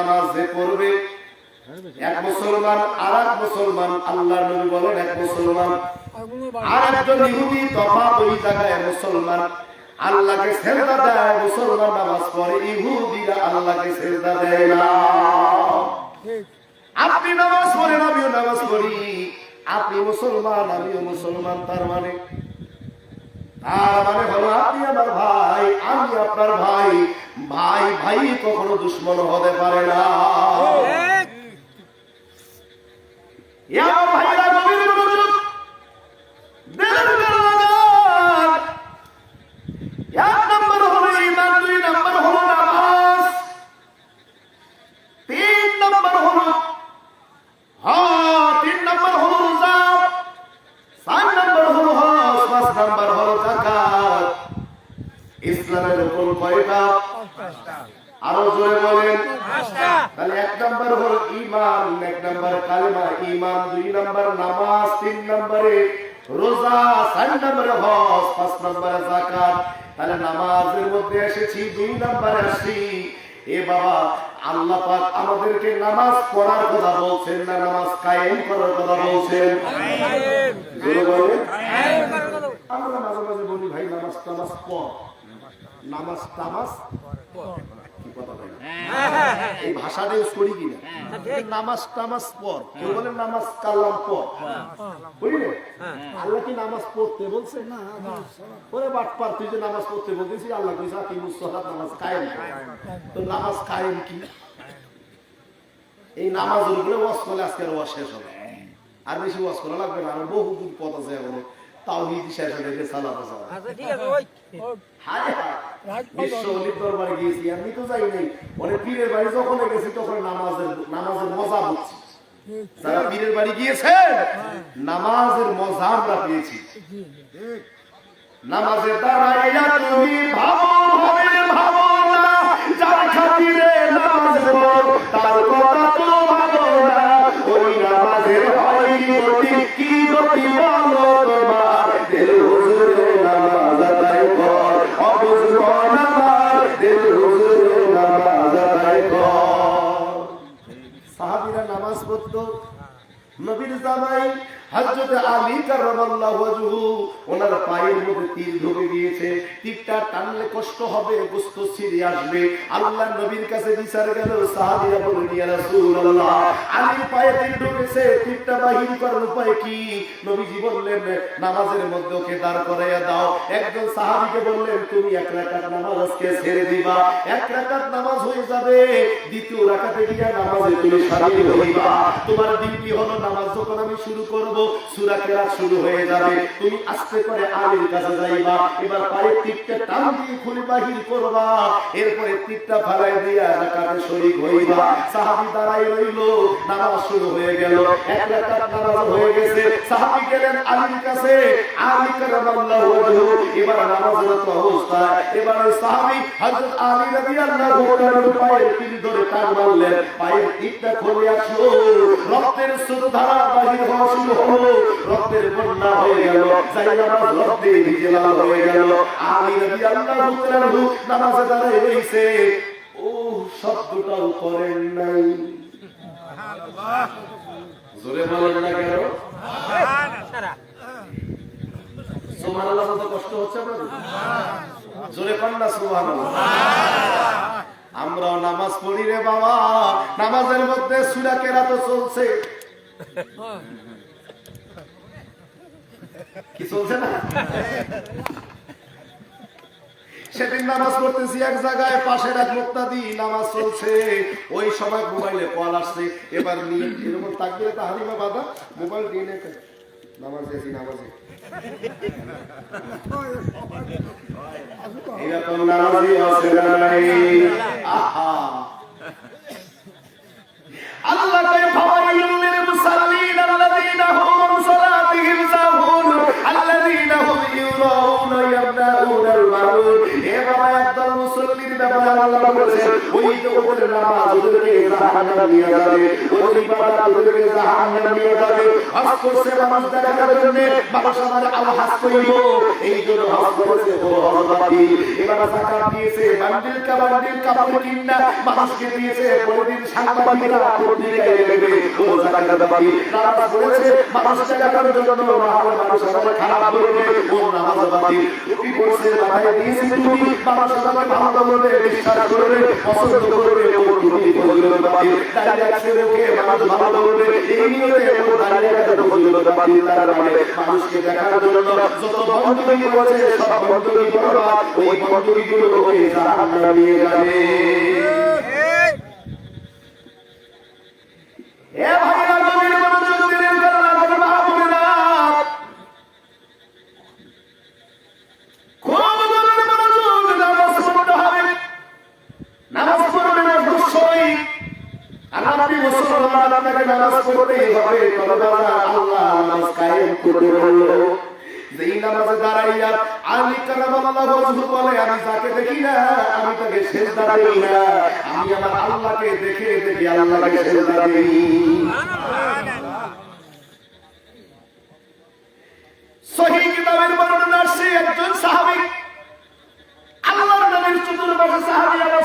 নামাজ যে পড়বে, এক মুসলমান আর এক মুসলমান, আল্লাহর নবী বলেন এক মুসলমান আর একজন ইহুদি তফাৎ ওই জায়গায়। মুসলমান আল্লাহকে সিজদা দেয়, মুসলমান নামাজ পড়ে, ইহুদিরা আল্লাহকে সিজদা দেয় না। আপনি নামাজ পড়েন, আমিও নামাজ পড়ি, আপনি মুসলমান আমিও মুসলমান, তার মানে হলো আপনি আমার ভাই, আমি আপনার ভাই। ভাই ভাই কখনো দুশ্মন হতে পারে না। ভাইরা গভীর মনোযোগ, এক নম্বর হলো ঈমান, দুই নম্বর হলো নামাজ, তিন নম্বর হলো রোজা, চার নম্বর হলো হজ, পাঁচ নম্বর হলো যাকাত। ইসলামের উপর কয়টা? আরো জোরে বলেন। তাহলে এক নম্বর হলো ঈমান, এক নম্বর কালেমা ঈমান, দুই নম্বর নামাজ, তিন নম্বরে রোজা, চার নম্বরে হজ, পাঁচ নম্বরে যাকাত। তাহলে নামাজের মধ্যে এসেছি, দুই নম্বরে আসছি। এ বাবা, আল্লাহ পাক আমাদেরকে নামাজ পড়ার কথা বলছেন না নামাজ কায়েম করার কথা বলছেন? আমরা মাঝে মাঝে বলি ভাই নামাজ টামাজ পড়, নামাজ টামাজ এই ভাষাটা ইউজ করি কিনা? নামাজ টামাজ পড়, কেউ বলে নামাজ কালাম পড়, বুঝলে? আল্লাহ কি নামাজ পড়তে বলছে? না। ওরে বাটপার, তুই যে নামাজ পড়তে বলতেছি, আল্লাহ কইছে আকিমুস সালাত, নামাজ কায়েম। তো নামাজ কায়েম কি? এই নামাজের উপরে ওয়াজ করলে আজকের ওয়াজ শেষ হবে, আর বেশি ওয়াজ করা লাগবে না। আর বহু দূর পথ আছে এখনো, তাওহীদ শেষ হয়ে সালাত আছে। আচ্ছা ঠিক আছে, ওই বিশ্ব ওলির দরবারে গিয়েছি, আমি তো যাই নাই, অনেক পীরের বাড়ি যখন গেছি তখন নামাজের মজা বুঝছি। যারা পীরের বাড়ি গিয়েছে নামাজের মজা আমরা পেয়েছি। নামাজের দাঁড়াইয়া তুমি ভাবো ভাবো না, যার খাতিরে নামাজ পড়ো তার কথা তো ভাবো না। ওই নামাজের হয় কি গতি বলো তোমার, দিল হুজুরে নামাজ আদায় কর, অবুঝ নামাজ, দিল হুজুরে নামাজ আদায় কর। সাহাবীরা নামাজ পড়তো। নবীর জামাই হযরত আলী কাররামাল্লাহু ওয়াজহু, ওনার পায়ের মধ্যে তীর ঢুকে গিয়েছে, তীরটা টানলে কষ্ট হবে, গোশত ছিঁড়ে আসবে। আল্লাহর নবীর কাছে বিচার গেল, সাহাবীরা বললেন ইয়া রাসূলুল্লাহ, আলীর পায়ে তীর ঢুকেছে, তীরটা বাহির করার উপায় কি? নবীজি বললেন নামাজের মধ্যে ওকে দাঁড় করাইয়া দাও। একজন সাহাবীকে বললেন তুমি এক রাকাত নামাজ আজকে ছেড়ে দিবা, এক রাকাত নামাজ হয়ে যাবে, দ্বিতীয় রাকাতে গিয়া নামাজে তুমি শামিল হইবা। তোমার ডিউটি হলো নামাজ যখন আমি শুরু করব, সূরা কেরাত শুরু হয়ে যাবে, তুমি আস্তে করে আলীর কাছে যাইবা, এবার পায়ের তীরটা টান দিয়ে খুলে বাহির করবা, এরপরে তীরটা ফালাই দিয়া রাকাতে শরীক হইবা। সাহাবী দাঁড়াই রইল, নামাজ শুরু হয়ে গেল, এক রাকাত নামাজ হয়ে গেছে। সাহাবী গেলেন আলীর কাছে, আলী কারামাল্লাহু ওয়াজহু, এবার নামাজের তো অবস্থা। এবার ওই সাহাবী হযরত আলী রাদিয়াল্লাহু তাআলার পায়ের তীর ধরে টান মারলেন, পায়ের তীরটা খুলে আসলো, রক্তের স্রোতধারা বাহির হওয়া শুরু হলো, রক্তের বন্যা হয়ে গেল, জায়নামাজ রক্তে ভিজে লাল হয়ে গেল। আলী রাদিয়াল্লাহু তাআলা নামাজে দাঁড়িয়ে রইছে, ও শব্দটাও করেন নাই। সুবহানাল্লাহ, জোরে বলেন না কেন? সুবহানাল্লাহ বলতে কষ্ট হচ্ছে আপনাদের? জোরে বলেন না সুবহানাল্লাহ। আমরাও নামাজ পড়ি রে বাবা, নামাজের মধ্যে সূরা কেরাত চলছে, কি চলছে না? সেদিন নামাজ পড়তেছি এক জায়গায়, পাশের এক মুক্তাদি নামাজ চলছে, ওই সময় মোবাইলে কল আসছে, এবার নিয়ে এরকম তাকবীরে তাহরিমা বাঁধা, মোবাইল দিয়ে নামাজ দেখি, নামাজে এরকম নামাজি আছে না নাই? আহা, আল্লাহ তাআলা ফাওয়াইলুল লিল মুসাল্লিন আল্লাযীনা হুম আন সালাতিহিম সাহুন আল্লাযীনা হুম ইউরাউনা ইয়াবনাউনাল মাউন। এ বাবা, একদল মুসল্লির ব্যাপারে আল্লাহ বলেছেন, ওই তো ওদের নামাজ ওদেরকে জাহান্নামে নিয়ে যাবে, ওদের ফজর ইবাদত ওদেরকে জাহান্নামে নিয়ে যাবে। হজ করছে মানুষ দেখার জন্য, মানুষ আমার আওয়াজ করিব, এই জন্য হজ করেছে ও হজবাতি। এবার যাকাত দিয়েছে বান্ডিল কাপড় কিনা মানুষকে দিয়েছে, প্রতিদিন সাংবাদিকরা পত্রিকায় লিখবে ও যাকাতবাতি। নামাজ পড়েছে মানুষ দেখার জন্য, মানুষ আমার খারাপ বলবে ও নামাজবাতি। টুপি পড়ছে মাথায় দিয়েছে টুপি, মানুষ আমাকে ভালো বলবে, বিশ্বাস করবে, পছন্দ করবে ও টুপি ফজিলতবাতি। দাঁড়িয়ে আছে ওকে মানুষ ভালো বলবে, এই নিয়তে ও দাঁড়িয়ে আছে ফজিলতবাতি। তার মানে মানুষকে দেখার জন্য যত বন্ধুই করেছে সব বন্ধুই বরবাদ, ওই বন্ধুগুলো ওকে জাহান্নামে নিয়ে যাবে। এ ভাইরা নবীর মনোযোগ দিলেন কারণ আমার মাহবুবেরা খুব জরুরি মনোযোগ, নামাজ পড়তে হবে। নামাজ পড়বেন অবশ্যই। আল্লাহ নবী মুসলমান আপনাকে নামাজ পড়তেই হবে। আল্লাহ নামাজ কায়েম করতে বলল, যেই নামাজে দাঁড়াইয়া আলী কারামাল্লাহু ওয়াজহু বলে, আমি যাকে দেখি না আমি তাকে সিজদা দেই না, আমি আমার আল্লাহকে দেখে দেখে আল্লাহকে সিজদা দেই। সহিহ কিতাবের বর্ণনা আসছে একজন সাহাবী আল্লাহর নবীর চতুর্পাশে সাহাবীরা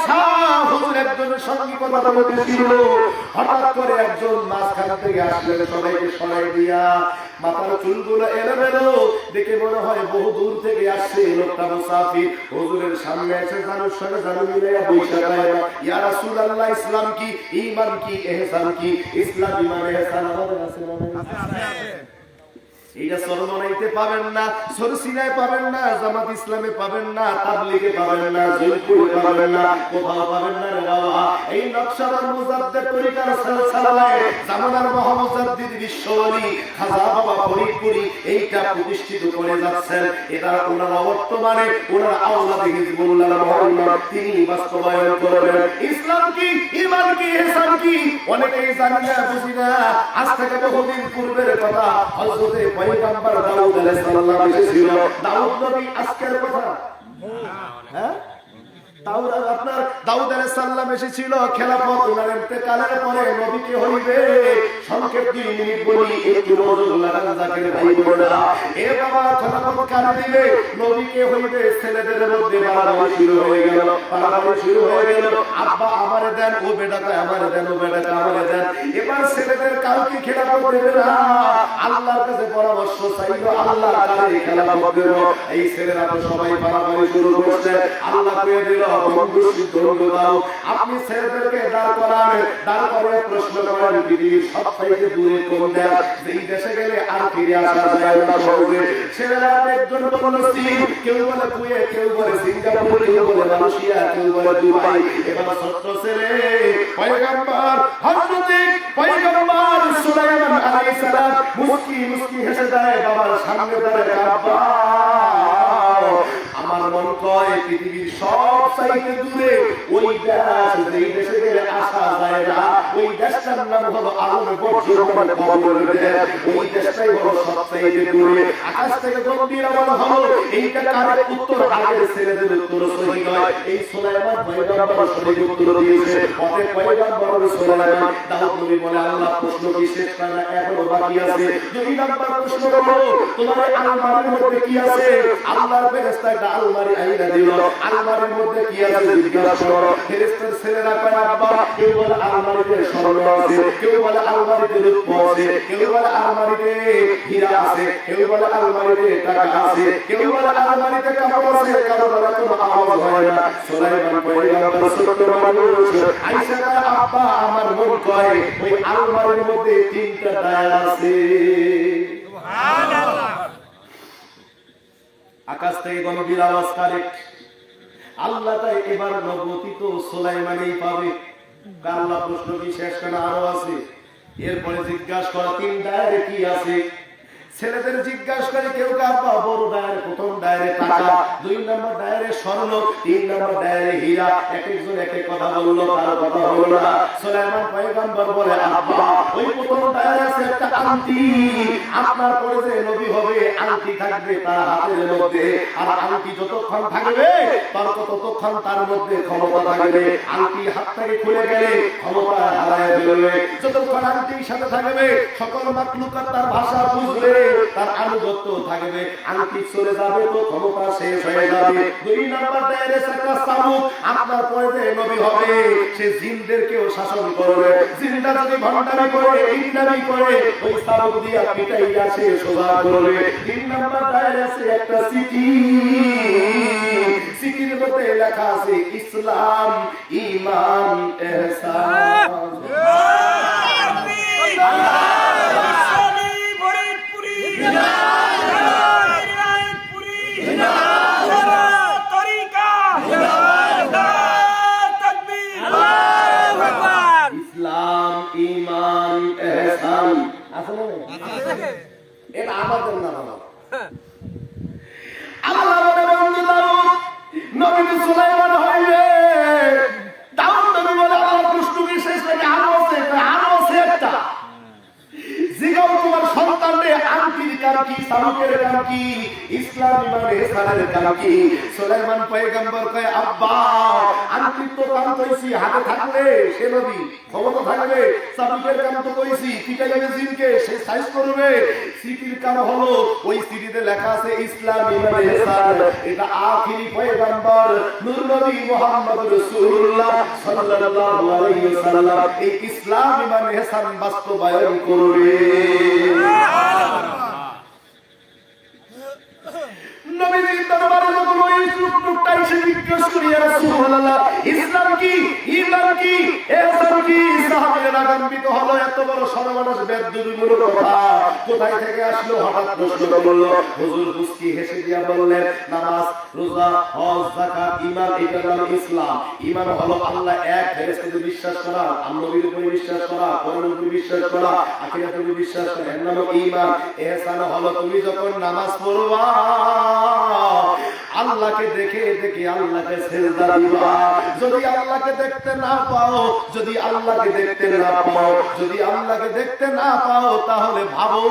হুজুর একজনের সঙ্গে কথা বলতেছিল। হঠাৎ করে একজন মাঝখান থেকে আসলেন, সবাইকে সরাই দিয়া মাথার চুলগুলো এলোমেলো দেখে মনে হয় বহু দূর থেকে আসছে, লোকটা মুসাফির। হুজুরের সামনে এসে জানুর সঙ্গে জানু মিলাইয়া বৈশা যায়, ইয়া রাসূলুল্লাহ ইসলাম কি, ঈমান কি, ইহসান কি? ইসলাম ঈমান ইহসান আমাদের আছে না? এইটা সরমনাইতে পাবেন না, সরসিনায় পাবেন না, জামাত ইসলামে পাবেন না, তাবলীগে পাবেন না, জয়পুরে পাবেন না, কোথাও পাবেন না রে বাবা। এই নকশাদার মুজাদ্দিদ তরিকার সিলসিলায় জামানার মহামুজাদ্দিদ বিশ্বওয়ালি খাজা বাবা ফরিদপুরি এইটা প্রতিষ্ঠিত করে যাচ্ছেন। এটা ওনারা বর্তমানে ওনারা আওলাদে হিজবুল্লাহ মুহাম্মদ তিনি বাস্তবায়ন করবেন। ইসলাম কি, ঈমান কি, ইহসান কি অনেকেই জানি না, বুঝি না। আজ থেকে বহুদিন পূর্বের কথা, হযরতে পয়গম্বর দাউদ আলাইহিস সালাম এসেছিল। দাউদ নবী আজকের কথা, হ্যাঁ আপনার দাউদ আলাইহিস সালাম এসেছিল খেলাফত ওনার ইন্তেকালের পরে নবীকে হইবে। সংক্ষেপ 2 মিনিট বলি, একটু মনোযোগ লাগান জাকির ভাই বোনেরা। এ বাবা খেলাফত কার দিবে, নবীকে হইবে। ছেলেদের মধ্যে বাড়াবাড়ি শুরু হয়ে গেল, বাড়াবাড়ি শুরু হয়ে গেল। আব্বা আমারে দেন, ও বেটাকে আমারে দেন, ও বেটাকে আমারে দেন। এবার ছেলেদের কাউকে খেলাফত দেবে না, আল্লাহর কাছে পরামর্শ চাইলো, আল্লাহ কারে খেলাফত দেব। এই ছেলেরা তো সবাই বাড়াবাড়ি শুরু করছে। আল্লাহ কয়ে দিল, বন্ধু সিদ্ধান্ত দাও, আপনি ছেলেদেরকে দাঁড় করান, দাঁড় করে প্রশ্ন করেন পৃথিবীর সবচাইতে দূরে কোন দেশ, যেই দেশে গেলে আর ফিরে আসা যায় না সহজে। ছেলেরা একজন বলে চীন, কেউ বলে কুয়েত, কেউ বলে সিঙ্গাপুর, কেউ বলে মালয়েশিয়া, কেউ বলে দুবাই। এবার ছোট্ট ছেলে পয়গম্বর হযরতে পয়গম্বর সুলাইমান আলাইহিস সালাম মুস্কি মুস্কি হেসে দেয়, বাবার সামনে দাঁড়ায়, আব্বা আমার মন কয় পৃথিবীর সব চাইতে দূরে ওই দেশ, যেই দেশে গেলে আসা যায় না, ওই দেশটার নাম হলো আলম বর্জ্য মানে কবর দেশ। ওই দেশটাই হলো সব চাইতে দূরে। আকাশ থেকে গম্ভীর আওয়াজ হলো, এইটা কার উত্তর? আগের ছেলেদের উত্তর সহি নয়। এই সুলাইমান পয়গম্বর সঠিক উত্তর দিয়েছে। অতএব পয়গম্বর সুলাইমান দাউদ নবী বলে, আল্লাহ প্রশ্ন কি শেষ না, এখনো বাকি আছে। 2 নাম্বার প্রশ্ন হলো, তোমার আলমারির মধ্যে কি আছে? আল্লাহর ফেরেশতা একটা আলমারি আইনা দিল, আলমারির মধ্যে কি আছে জিজ্ঞাসা করো। ফেরেশতার ছেলেরা কয়, আব্বা কেউ বলে আলমারিতে স্বর্ণ আছে, কেউ বলে আলমারিতে রূপ আছে, কেউ বলে আলমারিতে হীরা আছে, কেউ বলে আলমারিতে টাকা আছে, কেউ বলে আলমারিতে কাপড় আছে, কারো বলে কোনো আওয়াজ হয় না। সুলাইমান পয়গম্বর ছোট মানুষ আয়েশা কয়, আব্বা আমার মন কয় ওই আলমারির মধ্যে 3টা ডায়াল আছে। সুবহানাল্লাহ। আকাশ থেকে গম্ভীর আওয়াজ, কারেক্ট। আল্লাহ তাই এবার নবুয়তি তো সুলাইমানই পাবে। আল্লাহ প্রশ্ন কি শেষ, কেন আরো আছে? এরপরে জিজ্ঞাসা করা, 3 ডায়ারে কি আছে? ছেলেদের জিজ্ঞাসা করে কেউ আব্বা বড় ডায়ের প্রথম ডায়ের টাকা, 2 নম্বর ডায়ের স্বর্ণ, 3 নম্বর ডায়ের হীরা, এক একজন এক এক কথা বললো, তার কথা হলো না। সুলাইমান পয়গম্বর বলে আব্বা ওই প্রথম ডায়ের আছে একটা আংটি, আপনার পরে যে নবী হবে আংটি থাকবে তার হাতের মধ্যে, আর আংটি যতক্ষণ থাকবে ততক্ষণ তার মধ্যে ক্ষমতা থাকবে, আংটি হাত থেকে খুলে গেলে ক্ষমতা হারায় ফেলবে। যতক্ষণ আংটির সাথে থাকবে সকল মাখলুকাত তার ভাষা বুঝবে, তার আনুগত্য থাকবে, আংটি চলে যাবে তো ক্ষমতা শেষ হয়ে যাবে। 2 নম্বর দায়রে একটা সামুক, আপনার পরে যে নবী হবে সে জিনদেরকেও শাসন করবে, জিনরা যদি ভণ্ডামি করে ইসলামি করে ওই সামুক দিয়া পিটাইয়া সে সোজা করবে। 3 নম্বর দায়রে আছে একটা চিঠি, চিঠির মধ্যে লেখা আছে ইসলাম, ঈমান, ইহসান। ইসলাম, ঈমান, ইহসান আছে না? এটা আমাদের না বাবা। আল্লাহ বলে বন্ধু দাউদ নবী সুলাইমান হইবে, দাউদ নবী বলে আল্লাহ প্রশ্ন কি শেষ নাকি আরো আছে একটা জিগাও তোমার সন্তানরে আংটির কাম কি, সামুকের কাম কি, ইসলাম ইমান ইহসানের কাম কি? সুলাইমান পয়গম্বর কয় আব্বা আংটির তো কাম কইছি হাতে থাকলে সে নবী ক্ষমতা থাকবে, সামুকের কাম তো কইছি পিটাইবে জিনকে সে সাইজ করবে, সিটির কাম হলো ওই সিটিতে লেখা আছে ইসলাম ইমান ইহসান। এটা আখিরি পয়গম্বর নূর নবী মুহাম্মদ রাসূলুল্লাহ সাল্লাল্লাহু আলাইহি ওয়াসাল্লাম এই ইসলাম ইমান ইহসান বাস্তবায়ন করবে। নবীর দরবারে যখন ওই লোকটা এসে জিজ্ঞেস করি ইয়া রাসূলুল্লাহ ইসলাম কি, ঈমান কি, ইহসান কি, সাহাবারা গম্ভীর হলো এত বড় সর্বনাশ বেদবিমূল কথা কোথায় থেকে আসলো? হঠাৎ প্রশ্ন করলো। হুজুর মুস্কি হেসে দিয়া বললেন নামাজ, রোজা, হজ, যাকাত, ঈমান এটার নাম ইসলাম। ঈমান হলো আল্লাহ এক, ফেরেশতাদের বিশ্বাস করা, নবীর উপরে বিশ্বাস করা, কোরআনের উপরে বিশ্বাস করা, আখিরাতের উপরে বিশ্বাস করা, এর নাম ঈমান। ইহসান হলো তুমি যখন নামাজ পড়বা আল্লাহকে দেখে দেখে আল্লাহকে সিজদা দিবা, যদি আল্লাহকে দেখতে না পাও, যদি আল্লাহকে দেখতে না পাও, যদি আল্লাহকে দেখতে না পাও তাহলে ভাবো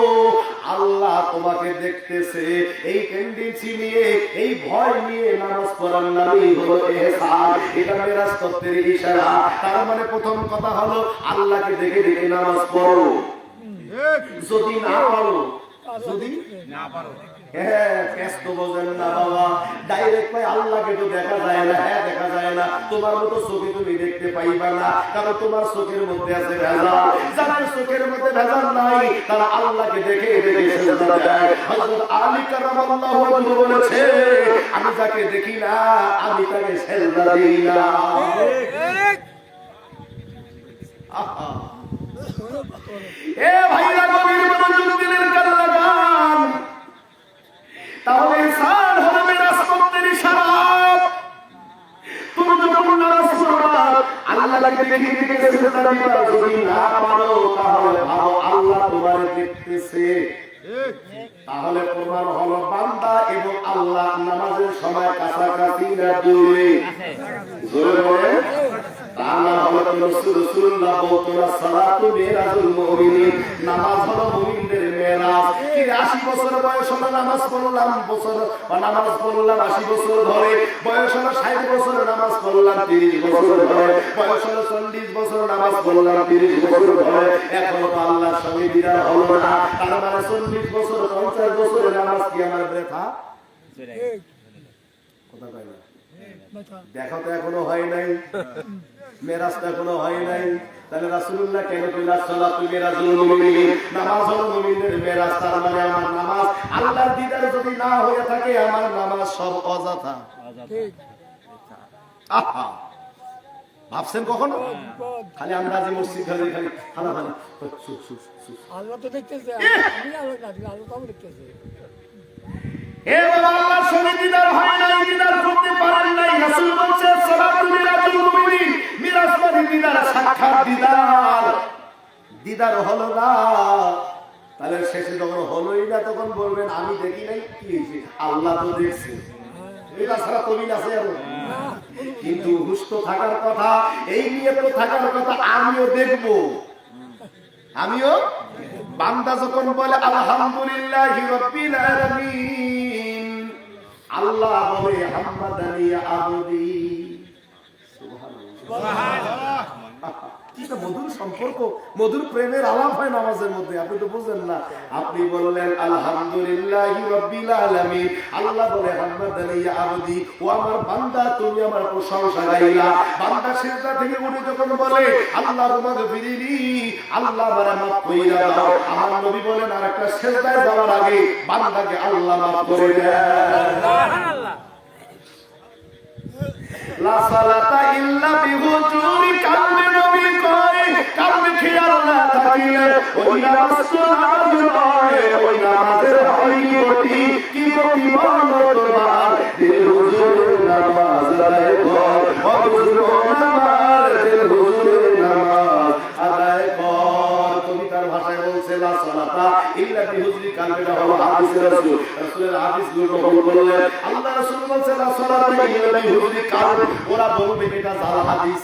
আল্লাহ তোমাকে দেখতেছে। এই টেন্ডেন্সি নিয়ে এই ভয় নিয়ে নামাজ পড়ার নামই হলো ইহসান। এটা মেরাজ তত্ত্বের ইশারা। তার মানে প্রথম কথা হলো আল্লাহকে দেখে দেখে নামাজ পড়ো, যদি না পারো, যদি না পারো হ্যাঁ কেষ্ট বোঝেন না বাবা, ডাইরেক্ট ভাই আল্লাহকে তো দেখা যায় না। হ্যাঁ দেখা যায় না, তোমার মতো চোখে তুমি দেখতে পাইবা না, কারণ তোমার চোখের মধ্যে আছে ভেজাল। যাদের চোখের মধ্যে ভেজাল নাই তারা আল্লাহকে দেখে দেখে সিজদা দেয়। হযরত আলী কারামাল্লাহু ওয়াজহু বলেছে আমি যাকে দেখি না আমি তাকে সিজদা দেই না। এ ভাইরা গভীর মনোযোগ দিলেন কান লাগান, তাহলে ইনসান হলো মেরাজ তত্ত্বের ইশারা। তুমি যখন নামাজ পড়বা আল্লাহকে দেখে দেখে সিজদা দিবা, যদি না পারো তাহলে ভাবো আল্লাহ তোমার দেখতেছে। তাহলে প্রমাণ হলো বান্দা এবং আল্লাহ নামাজের সময় কাছাকাছি না দূরে? জোরে বলে আল্লাহ হলো রাসূলুল্লাহ বলতেন সালাতু মিরাজুল মুমিনিন, নামাজ হলো মুমিনদের মেরাজ। কি 80 বছর বয়স হলো নামাজ পড়লাম, নামাজ পড়লাম 80 বছর ধরে, বয়স হলো 60 বছর নামাজ পড়লাম 30 বছর ধরে, বয়স হলো 40 বছর নামাজ পড়লাম 30 বছর ধরে, এখনো তো আল্লাহর সঙ্গে দিদার হলো না। তার মানে 40 বছর 50 বছরের নামাজ কি আমার বৃথা? কথা কয় না, দেখা তো এখনো হয় নাই, মেরাজটা এখনো হয় নাই। তাহলে রাসূলুল্লাহ কেন কইলা সালাতু মিরাজুল মুমিনিন, নামাজ হলো মুমিনদের মেরাজ। তার মানে আমার নামাজ আল্লাহর দিদার যদি না হয়ে থাকে আমার নামাজ সব অযথা। ঠিক আহা ভাবছেন কখনো? খালি আমরা যে মসজিদ খালি খালি খানা খানা আল্লাহ তো দেখতেছে, আমি আল্লাহ তো দেখতেছে। হে বাবা আল্লাহর সঙ্গে দিদার হয় নাই, দিদার করতে পারেন নাই। রাসূল বলছে সালাতুল মিরাজুল মুমিনিন, মিরাজ মানে দিদার, সাক্ষাৎ দিদার। দিদার হলো না, তাহলে শেষে যখন হলোই না কবিরা তখন বলবেন আমি দেখি নাই, কি হয়েছে? আল্লাহ তো দেখছে। এটা ছাড়া কবির আছে আরো? কিন্তু হুষ্ট থাকার কথা, এই নিয়ে তো থাকার কথা, আমিও দেখবো। আমিও বান্দা যখন বলে আলহামদুলিল্লাহি রাব্বিল আলামিন, আল্লাহ বলে হামদানি আবদি। সুবহানাল্লাহ। কি তো মধুর সম্পর্ক, মধুর প্রেমের আলাপ হয় নামাজের মধ্যে। আপনি তো বুঝেন না। আপনি বললেন আলহামদুলিল্লাহি রাব্বিল আলামিন, আল্লাহ বলে হামদানি আবদি, ও আমার বান্দা তুমি আমার প্রশংসা গাইলা। বান্দা সিজদা থেকে উঠে যখন বলে আল্লাহুম্মা গফিরলি, আল্লাহ আমারে মাফ কইরা দাও, আমার নবী বলেন আরেকটা সিজদায় যাওয়ার আগে বান্দাকে আল্লাহ মাফ করে দেন। সুবহানাল্লাহ। লা সালাতা ইল্লা বিহুজুরি কালবে, নবী কয় কালবে খেয়াল না থাকিলে ওই নামাজ নয়, ওই নামাজের হয় কি গতি, কি গতি বলো তোমার, দিল হুজুরে নামাজ আদায় কর, ও হুজুর নামাজ, দিল হুজুরে নামাজ আদায় কর। কবিতার ভাষায় বলছে লা সালাতা ইল্লা বিহুজুরি কালবে, হলো হাদিসের রাসূল, রাসূলের হাদিস গ্রহণ করলেন। আল্লাহ রাসূল বলছে লা সালাতা ইল্লা বিহুজুরি কালবে, ওরা বলবে এটা জাল হাদিস।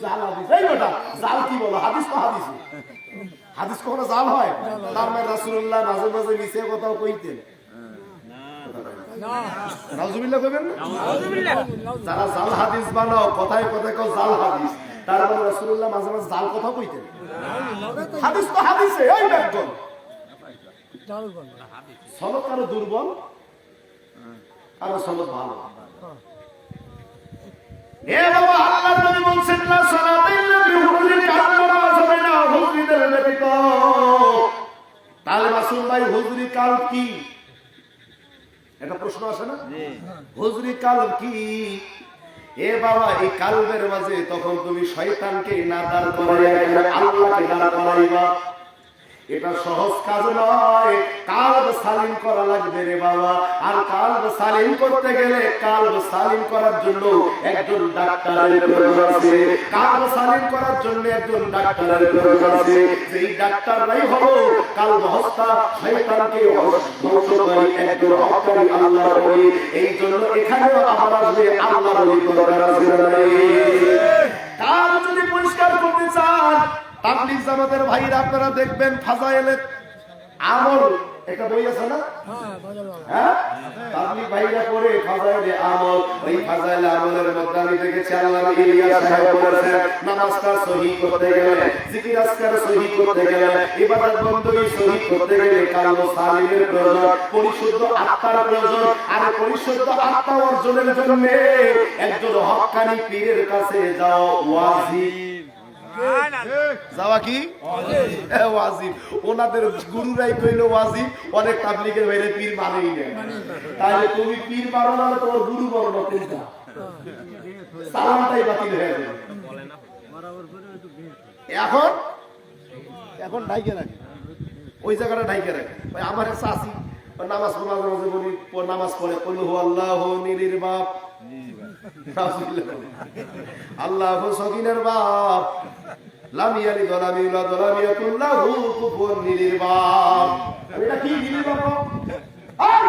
জাল হাদিস, এই বেটা জাল কি বলো? হাদিস তো হাদিস, হাদিস কখনো জাল হয়? তার মানে রাসূলুল্লাহ মাঝে মাঝে মিছে কথাও কইতেন। নাউজুবিল্লাহ কইবেন না? নাউজুবিল্লাহ। যারা জাল হাদিস বানাও, কথায় কথায় কেউ জাল হাদিস, তার মানে রাসূলুল্লাহ মাঝে মাঝে জাল কথা কইতেন। হাদিস তো হাদিসে, এই একদম সনদ কারো দুর্বল, কারো সনদ ভালো। এ বাবা, আল্লাহর নবী বলেন লা সালাতা ইল্লা বিহুজুরি কালবে, নামাজ হবে না হুজুরিদের ব্যতীত। তাহলে মাসুম ভাই, হুজুরি কাল কি? এটা প্রশ্ন আসে না? হুজুরি কাল কি? এ বাবা, এই কালবের মাঝে তখন তুমি শয়তানকে না দাঁড় করাইয়া আল্লাহকে দাঁড় করাইবা, এটা সহজ কাজ নয়। কালব সালিম করা লাগবে রে বাবা। আর কালব সালিম করতে গেলে, কালব সালিম করার জন্য একজন ডাক্তারের প্রয়োজন আছে। কালব সালিম করার জন্য একজন ডাক্তারের প্রয়োজন আছে। সেই ডাক্তাররাই হলো কালব হস্তা, শয়তানকে ধ্বংসকারী একজন হকারী আল্লাহর ওলি। এই জন্য এখানেও আবার আসবে আল্লাহর ওলি দরকার আছে। কাল যদি পরিষ্কার করতে চান, তাবলীগ জামাতের ভাইরা আপনারা দেখবেন ফাজাইলে আমল একটা বই আছে না? হ্যাঁ, তাবলীগ ভাইরা পড়ে ফাজাইলে আমল। ওই ফাজাইলে আমলের মধ্যে আমি দেখেছি আল্লামা ইলিয়াস সাহেব বলেছেন, নামাজটা সহিহ করতে গেলে, জিকির আজকার সহিহ করতে গেলে, ইবাদত বندگی সহিহ করতে গেলে কালব সালিমের প্রয়োজন, পরিশুদ্ধ আত্মার প্রয়োজন। আর পরিশুদ্ধ আত্মা অর্জনের জন্য একজন হক্কানি পীরের কাছে যাও ওয়াজিব। যাওয়া কি ওয়াজিব? ওনাদের গুরুরাই কইলো ওয়াজিব, অনেক তাবলীগের বাইরে পীর মানেই না। তাহলে তুমি পীর মানো না, তোমার গুরু মানো না, কোনটা? সালামটাই বাতিল হয়ে যাবে। এখন এখন ঢাইকে রাখে, ওই জায়গাটা ঢাইকে রাখে। ভাই আমার চাচি নামাজ পড়া মাঝে বলি, নামাজ পড়ে কুল হু আল্লাহু নিরির বাপ, আল্লাহ সকিনের বাপ, লাম ইয়ালিদ ওয়া লাম ইউলাদ ওয়া লাম ইয়াকুল লাহু কুফুয়ান নিরির বাপ। এটা কি নিরির বাপ? আই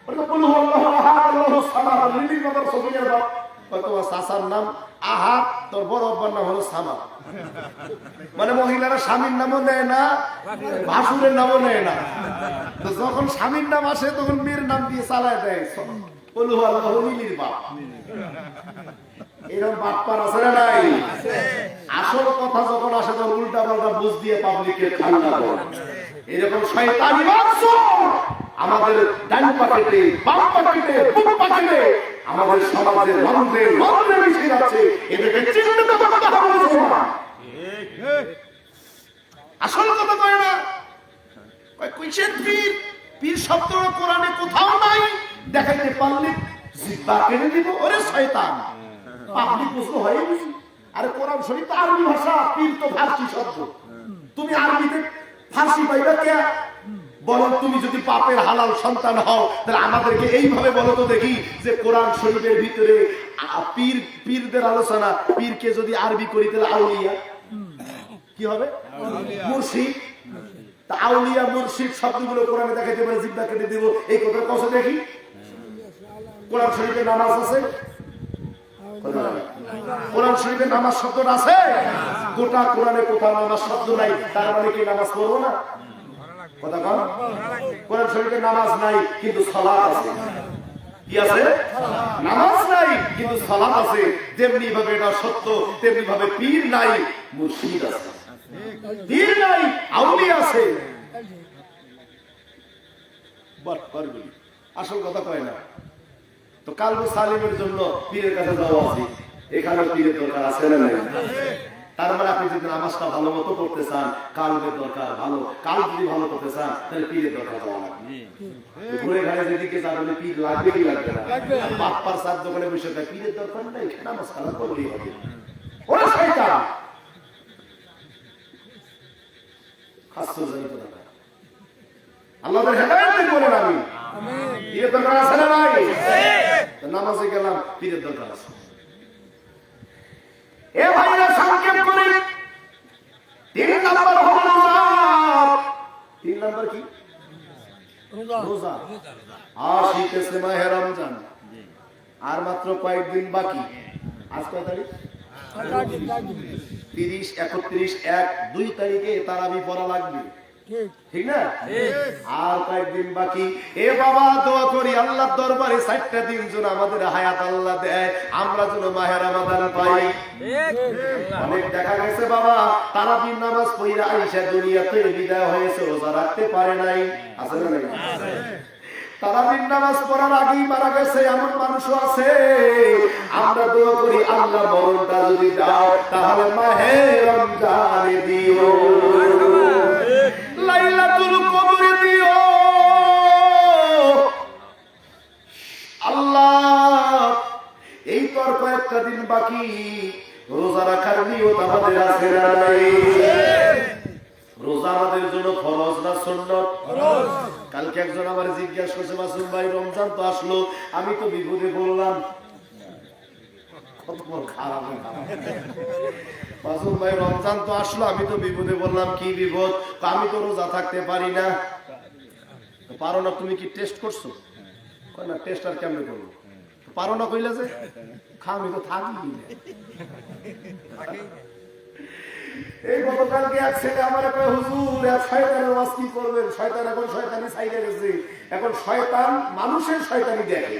ওটা কুল হু আল্লাহু আহাদ আল্লাহুস সামাদ, নিরির বাপ সকিনের বাপ। কত চাচার নাম আহাদ, তোর বড় আব্বার নাম হলো সামাদ। মানে মহিলারা স্বামীর নামও নেয় না, ভাসুরের নামও নেয় না। তো যখন স্বামীর নাম আসে তখন মেয়ের নাম দিয়ে চালায় দেয় কুল হু আল্লাহু নিরির বাপ। এরকম বাপ্পার আছে না নাই? আসল কথা যখন আসে তখন উল্টা পাল্টা বুঝ দিয়ে পাবলিককে ঠান্ডা করে। এরকম শয়তানি বাচ্চা আমাদের ডান পকেটে, বাম পকেটে, বুক পকেটে, আমাদের সমাজের রন্ধে রন্ধে মিশে যাচ্ছে। এদেরকে চিহ্নিত করতে হবে। আসল কথা কয় না, কইছেন পীর, পীর শব্দ কোরআনে কোথাও নাই। দেখাইতে পারলে জিহ্বা কেটে দিব। ওরে শয়তান, পাবলিক প্রশ্ন হয় বুঝি? আরে কোরআন শরীফ তো আরবি ভাষা, পীর তো ফার্সি শব্দ। তুমি আরবিতে ফার্সি পাইবা কে? বলো, তুমি যদি পাপের হালাল সন্তান হও তাহলে আমাদেরকে এইভাবে বলো তো দেখি, যে কোরআন শরীফের ভিতরে পীর, পীরদের আলোচনা, পীরকে যদি আরবি করি তাহলে আউলিয়া কি হবে? মুর্শিদ। তা আউলিয়া মুর্শিদ শব্দগুলো কোরআনে দেখাইতে পারে, জিব্বা কেটে দিব, এই কথা কত দেখি? কোরআন শরীফে নামাজ আছে? কোরআন শরীফে নামাজ শব্দটা আছে? গোটা কোরআনে কোথাও নামাজ শব্দ নাই, তার মানে কি নামাজ পড়বো না? কথা কন। কোরআন শরীফে নামাজ নাই কিন্তু সালাত আছে। কি আছে? নামাজ নাই কিন্তু সালাত আছে। যেমনি ভাবে এটা সত্য, তেমনি ভাবে পীর নাই, মুর্শিদ আছে। পীর নাই, আউলিয়া আছে। আসল কথা কয় না তো। কালবু সালিমের জন্য পীরের কাছে যাওয়া উচিত। এখানে পীরের দরকার আছে না নাই? তার মানে আপনি যদি নামাজটা ভালো মতো করতে চান, কালবের দরকার ভালো। কাল যদি ভালো করতে চান, তাহলে পীরের দরকার যাওয়া লাগবে। ঘুরে ঘাড়ে যেদিকে যাবে পীর লাগবে কি লাগবে না? বাপ্পার সাত দোকানে বসে থাকে, পীরের দরকার নাই, নামাজ কালা করলেই হবে। ওরা শয়তান। আশ্চর্যজনক কথা। আল্লাহর হেদায়েত বলেন আমি। পীরের দরকার আছে না নাই? নামাজে গেলাম, পীরের দরকার আছে। এ ভাইরা সংক্ষেপ করে 3 নাম্বার হলো রোজা। 3 নাম্বার কি? রোজা। আসিতেছে মাহে রমজান, আর মাত্র কয়েকদিন বাকি। আজ কয় তারিখ? 30, 31, 1, 2 তারিখে তারাবি পড়া লাগবে, ঠিক না? আর কয়েকদিন বাকি। এ বাবা দোয়া করি আল্লাহর দরবারে 4টা দিন যেন আমাদের হায়াত আল্লাহ দেয়, আমরা যেন মাহে রমাদান পাই। অনেক দেখা গেছে বাবা তারাবির নামাজ পড়া আইসা দুনিয়াতে বিদায় হয়েছে, রোজা রাখতে পারে নাই। আছে না নাই? তারাবির নামাজ পড়ার আগেই মারা গেছে এমন মানুষও আছে। আমরা দোয়া করি আল্লাহ মরণটা যদি দাও তাহলে মাহে রমজানে দিও, লাইলাতুল কদরে দিও। আল্লাহ এই তো আর কয়েকটা দিন বাকি, রোজা রাখার নিয়ত আমাদের আছে না নাই? রোজা আমাদের জন্য ফরজ না সুন্নাত? ফরজ। কালকে একজন আমার জিজ্ঞাসা করছে, মাসুম ভাই রমজান তো আসলো, আমি তো বিপদে পড়লাম। কত বড় খারাপ। মাসুম ভাই রমজান তো আসলো, আমি তো বিপদে পড়লাম। কি বিপদ? আমি তো রোজা থাকতে পারি না। পারো না? তুমি কি টেস্ট করছো? কয় না, টেস্ট আর কেমনে করবো? পারো না কইলে যে আমি তো থাকি। এই গতকালকে এক ছেলে আমার কয়, হুজুর শয়তানের ওয়াজ কি করবেন? শয়তান এখন শয়তানি ছাইড়া গেছে, এখন শয়তান মানুষের শয়তানি দেখে।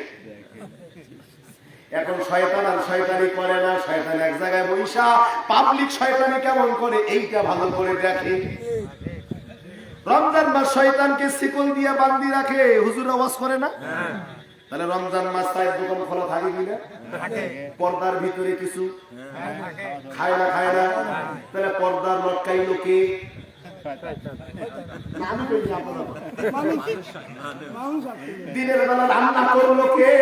এখন শয়তান আর শয়তানি করে না, শয়তান এক জায়গায় বইসা পাবলিক শয়তানি কেমন করে এইটা ভালো করে দেখে। রমজান মাস শয়তানকে শিকল দিয়ে বান্ধি রাখে, হুজুর ওয়াজ করে না? তাহলে রমজান মাস চায়ের দোকান খোলা থাকে কিনা? পর্দার ভিতরে কিছু খায় না, খায় না? তাহলে পর্দার লটকাই লোকে দিনের বেলা রান্না করলো কে?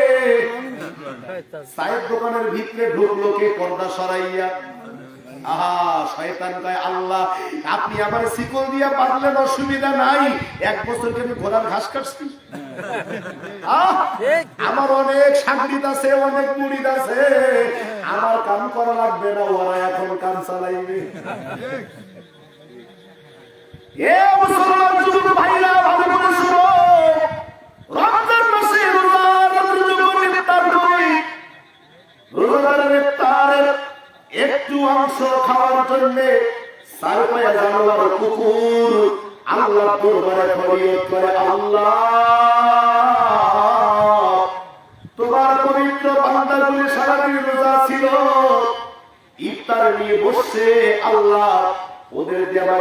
চায়ের দোকানের ভিতরে ঢুকলো কে? পর্দা সরাইয়া। আহা, শয়তান কয় আল্লাহ আপনি আমার শিকল দিয়া বাঁধলেন, অসুবিধা নাই, 1 বছর আমি ঘোড়ার ঘাস কাটছি। আমার অনেক সাংগীত আছে, অনেক মুড়িদ আছে, আমার কাম করা লাগবে না, ওরা এখন কাম চালাইবে। এ মুসলমান যুবক ভাইরা ভালো করে শুনো, রমজান মাসে রোজার যখন ইফতার করি, রোজাদারের ইফতারের একটু অংশ খাওয়ার জন্য 4 পায়া জানোয়ার কুকুর আল্লাহ দরবারে ফরিয়াদ করে, আল্লাহ তোমার পবিত্র বান্দাগুলি সারাদিন রোজা ছিল, ইফতার নিয়ে বসছে, আল্লাহ ওদের দেওয়া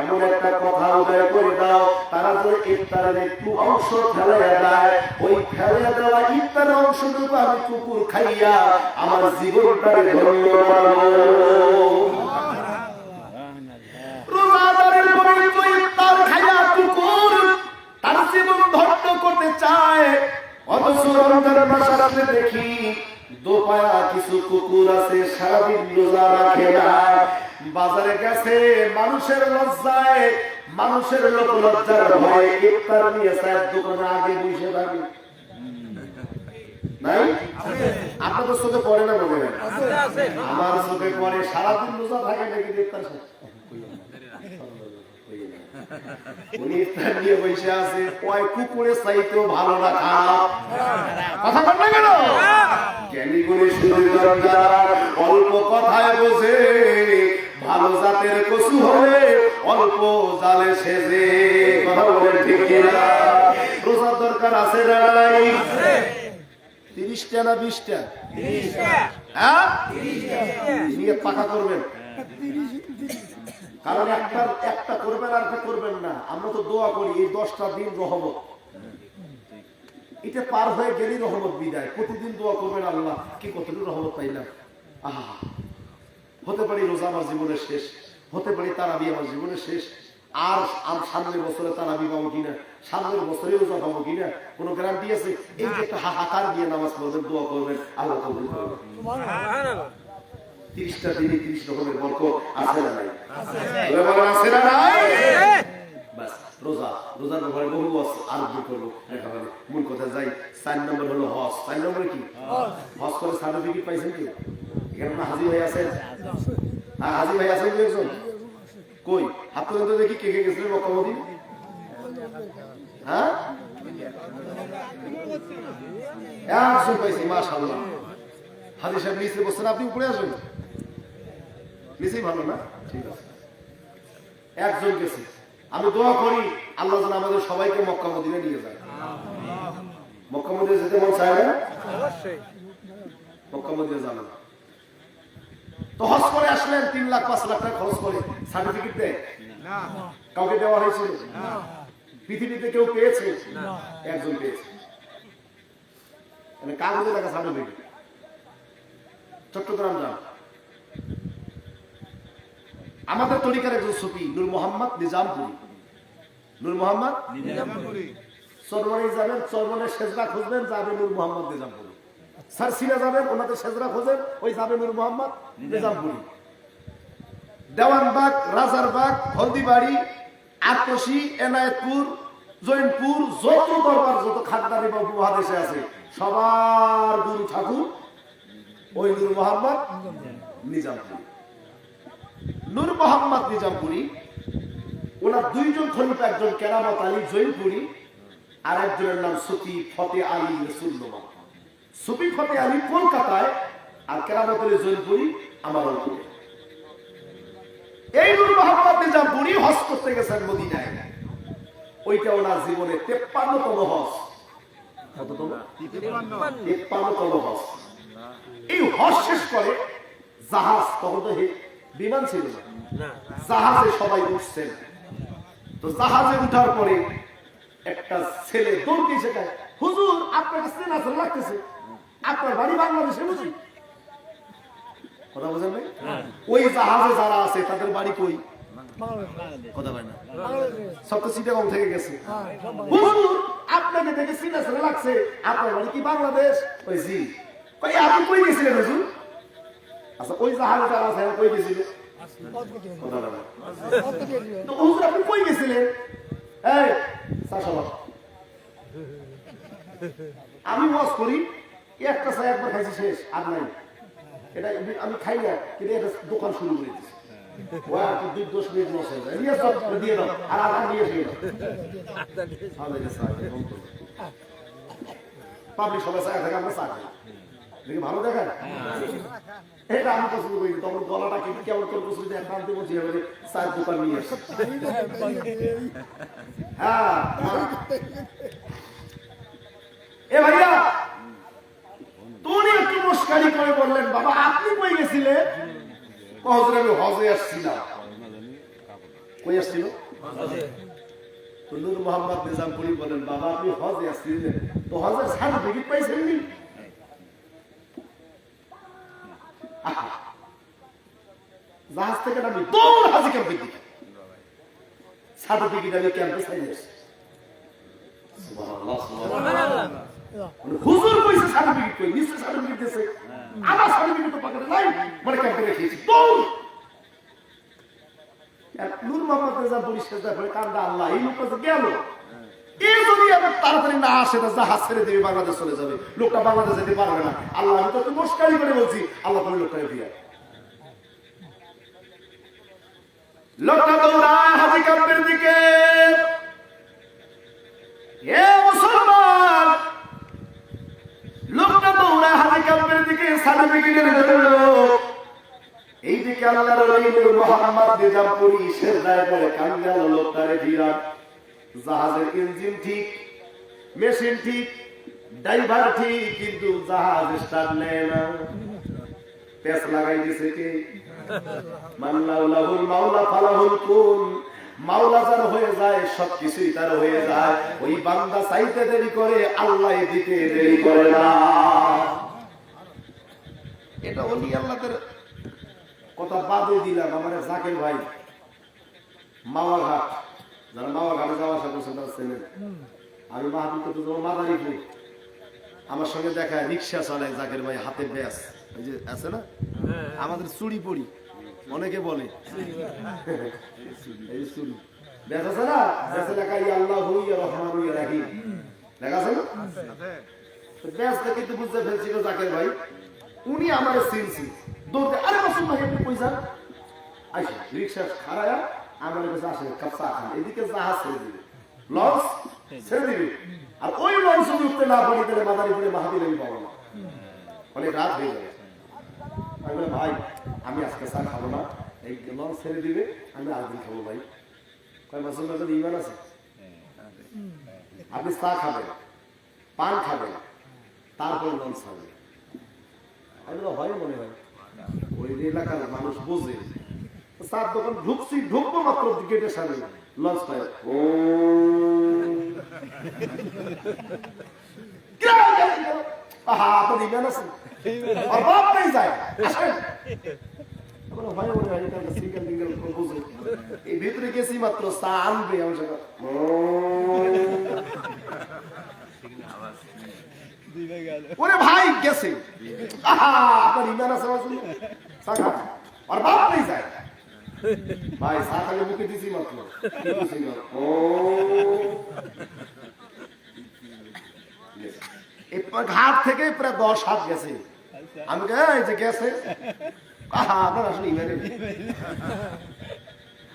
এমন একটা কথা উদয় করে দাও, তারা তো ইফতারের একটু অংশ ফেলে দেয়, ওই ফেলে দেওয়া ইফতারের অংশটুকু আমি কুকুর খাইয়া আমার জীবনটাকে ধন্য বানাবো। রোজাদারের পবিত্র ইফতার খাইয়া কুকুর তার জীবন ধন্য করতে চায়, অথচ রমজান মাস আসলে দেখি দোপায়া কিছু কুকুর আছে সারাদিন রোজা রাখে না, বাজারে গেছে মানুষের লজ্জায়, মানুষের লোক লজ্জার ভয়ে ইফতার নিয়ে চায়ের দোকানে আগে বসে থাকে। নাই? আপনাদের চোখে পড়ে না? মনে হয় আমার চোখে পড়ে, সারাদিন রোজা থাকে নাকি ইফতার উনি ইফতার নিয়ে বসে আছে, কয় কুকুরের চাইতেও ভালো না খারাপ। কথা বল না কেন? জ্ঞানী গুণী সুন্দর যারা অল্প কথায় বোঝে, ভালো জাতের কচু হলে অল্প জালে সেজে। কথা বলেন ঠিক কিনা? রোজার দরকার আছে না নাই? 30টা না 20টা? হ্যাঁ, নিয়ে পাকা করবেন। কারণ একটা করবেন আর একটা করবেন না। আমরা তো দোয়া করি এই 10টা দিন রহমত, এটা পার হয়ে গেলেই রহমত বিদায়। প্রতিদিন দোয়া করবেন, আল্লাহ কি কতটুকু রহমত পাইলাম। আহা, হতে পারি রোজা আমার জীবনের শেষ, হতে পারি তারাবি আমার জীবনের শেষ। আর সামনের বছরে তারাবি পাবো কিনা, সামনের বছরে রোজা পাবো কিনা, কোনো গ্যারান্টি আছে? এই যে একটা হাহাকার দিয়ে নামাজ পড়বেন, দোয়া করবেন, আল্লাহ কবুল করবেন। 30টা দিনে 30 রকমের বরকত আছে না নাই? আছে না নাই? বাস রোজার ব্যাপারে বহু আরোগ্য করবো। একেবারে মূল কথা যাই। 4 নম্বর হলো হজ। 4 নম্বরে কি? হজ করে সার্টিফিকেট পাইছেন কি? এখানে হাজি ভাই আছেন? হ্যাঁ, হাজি ভাই আছেন একজন? কই হাত পর্যন্ত দেখি কে কে গেছিলেন মক্কা মদিনা? হ্যাঁ, একজন পাইছি, মাশাআল্লাহ। হাজি সাহেব নিচে বসছেন, আপনি উপরে আসবেন, নিচেই ভালো না? ঠিক আছে, একজন গেছে। আমি দোয়া করি আল্লাহ যেন আমাদের সবাইকে মক্কা মদিনা নিয়ে যায়। মক্কা মদিনা যেতে মন চায় না? মক্কা মদিনা যাবেন তো হজ করে আসলেন, 3 লাখ 5 লাখ টাকা খরচ করে, সার্টিফিকেট দেয় না? কাউকে দেওয়া হয়েছিল? পৃথিবীতে কেউ পেয়েছে? একজন পেয়েছে, কাগজে লেখা সার্টিফিকেট। চট্টগ্রাম যান, আমাদের তরিকার একজন সুফি নূর মোহাম্মদ নিজামপুরি। নূর মোহাম্মদ নিজামপুরি চরমনে যাবেন, চরমনে সেজদা খুঁজবেন, যাবে নূর মোহাম্মদ নিজামপুরি। সারসিনা যাবেন, ওনাদের সেজদা খোঁজেন, ওই যাবে নূর মোহাম্মদ নিজামপুরি। দেওয়ানবাগ, রাজারবাগ, হলদিবাড়ি, আতকশি, এনায়েতপুর, জৈনপুর, যত দরবার, যত খাদ্দানি বা উপমহাদেশে আছে, সবার গুরু ঠাকুর ওই নূর মোহাম্মদ নিজামপুরি। নূর মোহাম্মদ নিজামপুরি, ওনার 2 জন খলিফা, একজন কেরামত আলী জৈনপুরি, আর একজনের নাম সুফি ফতে আলী রসুল্লাহ। সুফি ফতে আলী কলকাতায়, আর কেরামত আলী জৈনপুরি আমার অঞ্চলে। এই নূর মোহাম্মদ নিজামপুরি হজ করতে গেছেন মদিনায়। ওইটা ওনার জীবনে 53তম হজ। কততম? 53তম হজ। এই হজ শেষ করে জাহাজ, তখন তো বিমান ছিল না, জাহাজে সবাই উঠছেন। তো জাহাজে উঠার পরে একটা ছেলে দৌড় দিয়ে শেখায়, হুজুর আপনাকে চেনা চেনা লাগতেছে, আপনার বাড়ি বাংলাদেশে বুঝি? কথা বোঝেন ভাই? ওই জাহাজে যারা আছে তাদের বাড়ি কই? কথা বলে না, সব তো চিটাগং থেকে গেছে। হুজুর আপনাকে দেখে চেনা চেনা লাগছে, আপনার বাড়ি কি বাংলাদেশ? ওই জি। কই আপনি কই গেছিলেন হুজুর? আচ্ছা, ওই জাহাজে যারা আছে কই গেছিলেন? কথা বলে না। তো হুজুর আপনি কই গেছিলেন? এই সাশাবাদ, আমি ওয়াজ করি, একটা চা একবার খাইছি, শেষ, আর নাই। এটা আমি খাই না, কিন্তু এটা দোকান শুরু করে দিচ্ছি। ভালো দেখেন, এটা আমি পছন্দ করি। তখন গলাটা কিন্তু কেমন করে পছন্দ, একান্তে বলছি চায়ের দোকান নিয়ে আসে। হ্যাঁ, এ ভাইয়া তুমি একটু মুস্কারি করে বললেন, বাবা আপনি কই গেছিলেন? হুজুর আমি হজে আসছিলাম। কই আসছিল? তো নূর মোহাম্মদ নিজামপুরি বলেন, বাবা আপনি হজে আসছিলেন, তো হজের সার্টিফিকেট পাইছেন নি? জাহাজ থেকে নামি দৌড় হাজি ক্যাম্পের দিকে, সার্টিফিকেট আমি ক্যাম্পে চাইলে হুজুর কইছে সার্টিফিকেট কই, নিশ্চয় সার্টিফিকেট দিয়েছে, আমার সার্টিফিকেট তো পকেটে নাই, মানে ক্যাম্পে রেখেছি। দৌড় নূর মোহাম্মদ নিজামপুরি সেজদা করে কান্দা, আল্লাহ এই লোকটা গেল, এই যদি আবার তাড়াতাড়ি না আসে না জাহাজ ছেড়ে দেবে, বাংলাদেশ চলে যাবে, লোকটা বাংলাদেশ যেতে পারবে না। আল্লাহ আমি তো মুশকারি করে বলছি, আল্লাহ তুমি লোকটাকে ফিরে। লোকটা দৌড়ায় হাজি ক্যাম্পের দিকে। নূর মোহাম্মদ নিজামপুরি সেজদায় পড়ে কান্দে লোকটারে ভিড়ান। জাহাজের ইঞ্জিন ঠিক, মেশিন ঠিক, ড্রাইভার ঠিক, কিন্তু জাহাজ স্টার্ট নেয় না। পেঁচ লাগাই দিছে কে? মাল্লাহুল মাওলা ফালাহুল কুন। মাওলা যার হয়ে যায় সবকিছুই তার হয়ে যায়। ওই বান্দা চাইতে দেরি করে, আল্লাহ দিতে দেরি করে না। এটা ওলি আল্লাহদের কথা বাদে দিলাম। আমার জাকির ভাই মাওয়াঘাট, যারা মাওয়াঘাটে যাওয়া আসা করছেন তারা চেনেন। আমি মাহাবুব তো তোমার মাদারীপুর, আমার সঙ্গে দেখা রিক্সা চালায় জাকির ভাই, হাতে ব্যাস ওই যে আছে না আমাদের চুড়ি পড়ি অনেকে বলে, এই চুড়ি ব্যাস আছে না, ব্যাসে লেখা ইয়া আল্লাহু ইয়া রহমানু ইয়া রাহিম লেখা আছে না। ব্যাসটা কিন্তু বুঝতে ফেলছিল জাকির ভাই, উনি আমার চিনছি দৌড়তে, আরে মাসুম ভাই আপনি কই যান? আইসা রিক্সা খাড়ায়া আমার কাছে আসে, কাপ চা খান, এদিকে জাহাজ ছেড়ে দিবে, লঞ্চ ছেড়ে দিবে, আর ওই লঞ্চ উঠতে না পারি তাহলে মাদারীপুরে মাহাবীর আমি পাবো না, অনেক রাত হয়ে যাবে। আমি বললাম ভাই আমি আজকে চা খাবো না, এই লঞ্চ ছেড়ে দিবে, আমি আরেকদিন খাবো ভাই। কয় মাসুম ভাই ইমান আছে, আপনি চা খাবেন, পান খাবেন, তারপর লঞ্চ খাবেন। আমি বললাম হয় মনে হয়, ওই এলাকার মানুষ বোঝে। চার দোকান ঢুকছি, ঢুকবো মাত্র গেটের সামনে লঞ্চ পায়, ও আপনার ইমান আছে, অভাব নেই যায় আসেন। ভাই মনে হয় এটা সিঙ্গেল টিঙ্গেল বোঝে, এই ভিতরে গেছি মাত্র চা আনবে আমার সাথে, ওরে ভাই গেছে, আপনার ইমান আছে আর বাপ নেই যায় ভাই, চা খালে মুখে দিছি মাত্র, ঘাট থেকে প্রায় 10 হাত গেছে। আমি এই যে গেছে, আপনার আসলে ইমান নেই,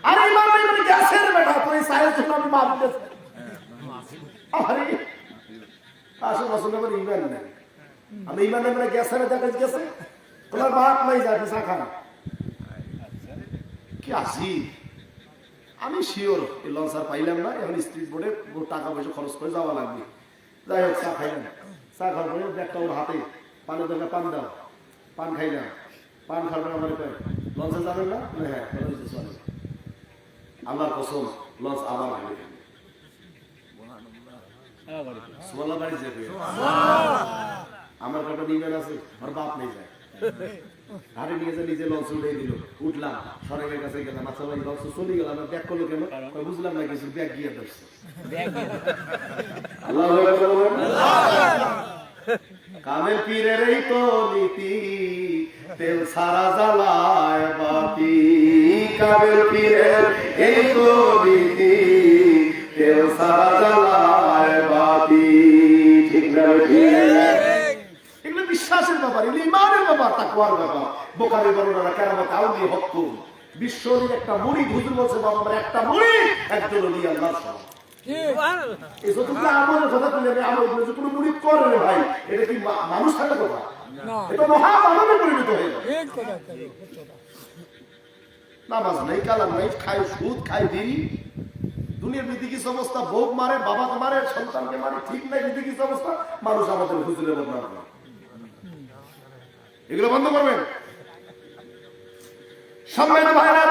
আরে ইমান নেই মানে গেছে রে বেটা, তুই চায়ের জন্য আমি মাপ দিয়েছি, আরে আসলে আসলে আমার ইমান নেই, আমি ইমান নেই মানে গেছে না, দেখা গেছে তোমার বাপ নাই যায় চা খান কি আসি। আমি শিওর এই লঞ্চ আর পাইলাম না, এখন স্ট্রিট বোর্ডে টাকা পয়সা খরচ করে যাওয়া লাগবে। যাই হোক চা খাইলাম, চা খাওয়ার পরে ব্যাগটা ওর হাতে, পানের দরকার পান দাও, পান খাইলাম, পান খাওয়ার আমার লঞ্চে যাবেন না, হ্যাঁ চলে, আল্লাহর কসম লঞ্চ আবার ভালো বাড়ি যাবে। আমার কটা ইমান আছে, আমার বাপ নেই যায়, ঘাড়ে নিয়ে যে নিজে লঞ্চ উঠে দিল, উঠলাম, সরেকের কাছে গেলাম, আচ্ছা ভাই লঞ্চ চলে গেল, আমার ব্যাগ করলো কেন, বুঝলাম না কিছু, ব্যাগ গিয়ে ধরছে। কামেল পীরের এই তো নীতি, তেল সারা জ্বালায় বাতি, কামেল পীরের এই তো নীতি, তেল সারা জ্বালায় বাতি, ঠিক না? এগুলো বিশ্বাসের ব্যাপার, এগুলো ইমানের ব্যাপার, তাকওয়ার ব্যাপার। বুখারী বর্ণনা কেরামত আউলি হক বিশ্বর একটা মুড়ি হুজুর বলছে, বাবা আমার একটা মুড়ি একজন ওলি আল্লাহর সমান। এই যতগুলো আমলের কথা বললেন, আমলগুলো যে কোনো মুড়ি করে রে ভাই, এটা কি মানুষ থাকার কথা? এটা মহা মানবে পরিণত হয়ে যাবে। নামাজ নাই, কালাম নাই, খায় সুদ, খায় বিড়ি, দুনিয়ার বিধি কি অবস্থা, ভোগ মারে, বাবাকে মারে, সন্তানকে মারে, ঠিক নাই বিধি কি অবস্থা, মানুষ আমাদের হুজুরের বদনাম করে। এগুলো বন্ধ করবেন। সম্মানিত ভাইরা,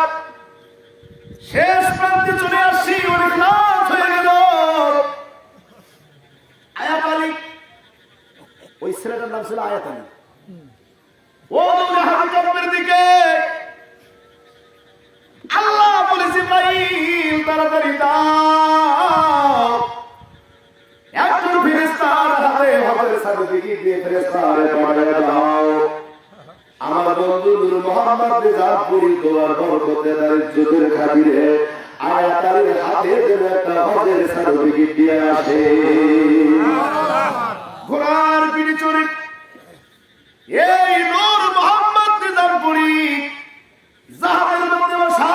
শেষ প্রান্তে চলে আসছি, অনেক রাত হয়ে গেল। আয়াত আলী, ওই ছেলেটার নাম ছিল আয়াত আলী, ও হাবিবের দিকে আল্লাহ বলে জিবরাইল তাড়াতাড়ি দাও, একজন ফেরেশতার হাতে হযরত সাদিকে দিয়ে ফেরেশতারে পাঠিয়ে দাও, আমার বন্ধু নূর মোহাম্মদ নিজামপুরী দোয়ার বরকতে তার ইজ্জতের খাতিরে আয়াত আলীর হাতে যেন একটা হজের সার্টিফিকেট দিয়ে আসে। ঘোড়ার পিঠে চড়ে এই নূর মোহাম্মদ নিজামপুরী জাহাজের মধ্যে বসা,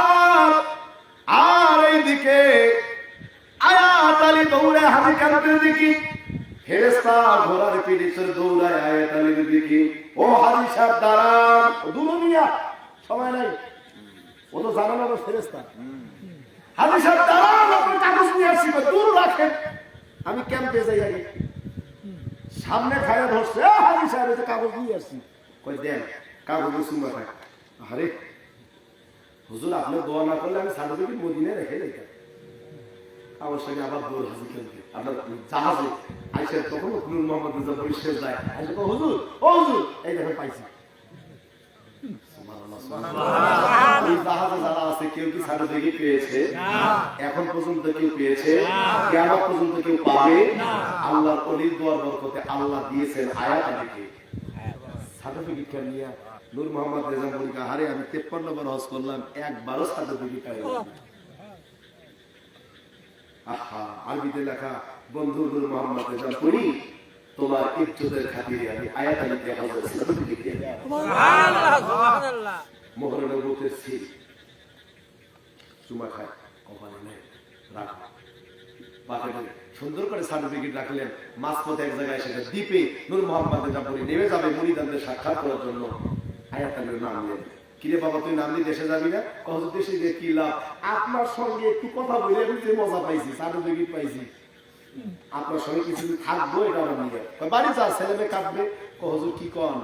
আর এইদিকে আয়াত আলী দৌড়ে হাজি কান্তের দিকে, ফেরেশতা ঘোড়ার পিঠে চড়ে দৌড়ায় আয়াত আলীর দিকে, ও হাজি সাহেব দাঁড়ান, দুনিয়া সময় নাই, ও তো জানা না ফেরেশতা। হাজি সাহেব দাঁড়ান, আপনার কাগজ নিয়ে আসি, দূর রাখেন, আমি ক্যাম্পে যাই আগে। সামনে খায়া ধরছে, হাজি সাহেব এই যে কাগজ নিয়ে আসছি। কই দেন কাগজ সুন্দর খায়। আরে হুজুর আপনি দোয়া না করলে আমি সার্টিফিকেট মদিনায় রেখে দিতাম। আমার সঙ্গে আবার দৌড় হাজির করতে আপনার জাহাজে আইসা তখন নূর মোহাম্মদ রেজা পরিষ্কার যায়। আইসা হুজুর, ও হুজুর, এই দেখেন পাইছি। জাহাজে যারা আছে কেউ কি সার্টিফিকেট পেয়েছে? এখন পর্যন্ত কেউ পেয়েছে? কিয়ামত পর্যন্ত কেউ পাবে? আল্লাহর ওলির দোয়ার বরকতে আল্লাহ দিয়েছেন আয়াত আলীকে সার্টিফিকেট কেন নিয়ে। নূর মোহাম্মদ রেজা বলকা, আরে আমি 53 বার হজ করলাম, একবারও সার্টিফিকেট পাইলাম না। আহা, আরবিতে লেখা, বন্ধু নূর মোহাম্মদ রেজা পড়ি, তোমার ইজ্জতের খাতিরে আমি আয়াত আলীকে হজের সার্টিফিকেট দিয়ে দিলাম। সুবহানাল্লাহ, সুবহানাল্লাহ। মোহরের নবুতের সিল চুমা খায়, কপালে নেই, রাখা বাকিটা সুন্দর করে সার্টিফিকেট রাখলেন। মাঝপথে এক জায়গায় সেটা দ্বীপে নূর মোহাম্মদ রেজা পড়ি নেমে যাবে মুরিদানদের সাক্ষাৎ করার জন্য। আয়াত আলীর নাম নেন। কিরে বাবা তুই নাম দিয়ে দেশে যাবি না? কত দেশে গিয়ে কি লাভ? আপনার সঙ্গে একটু কথা বলে আমি যে মজা পাইছি, সার্টিফিকেট পাইছি, আপনার সঙ্গে কিছু থাকবো, এটা আমার নিয়ে বাড়ি যা ছেলে মেয়ে কাঁদবে। হুজুর কি কন,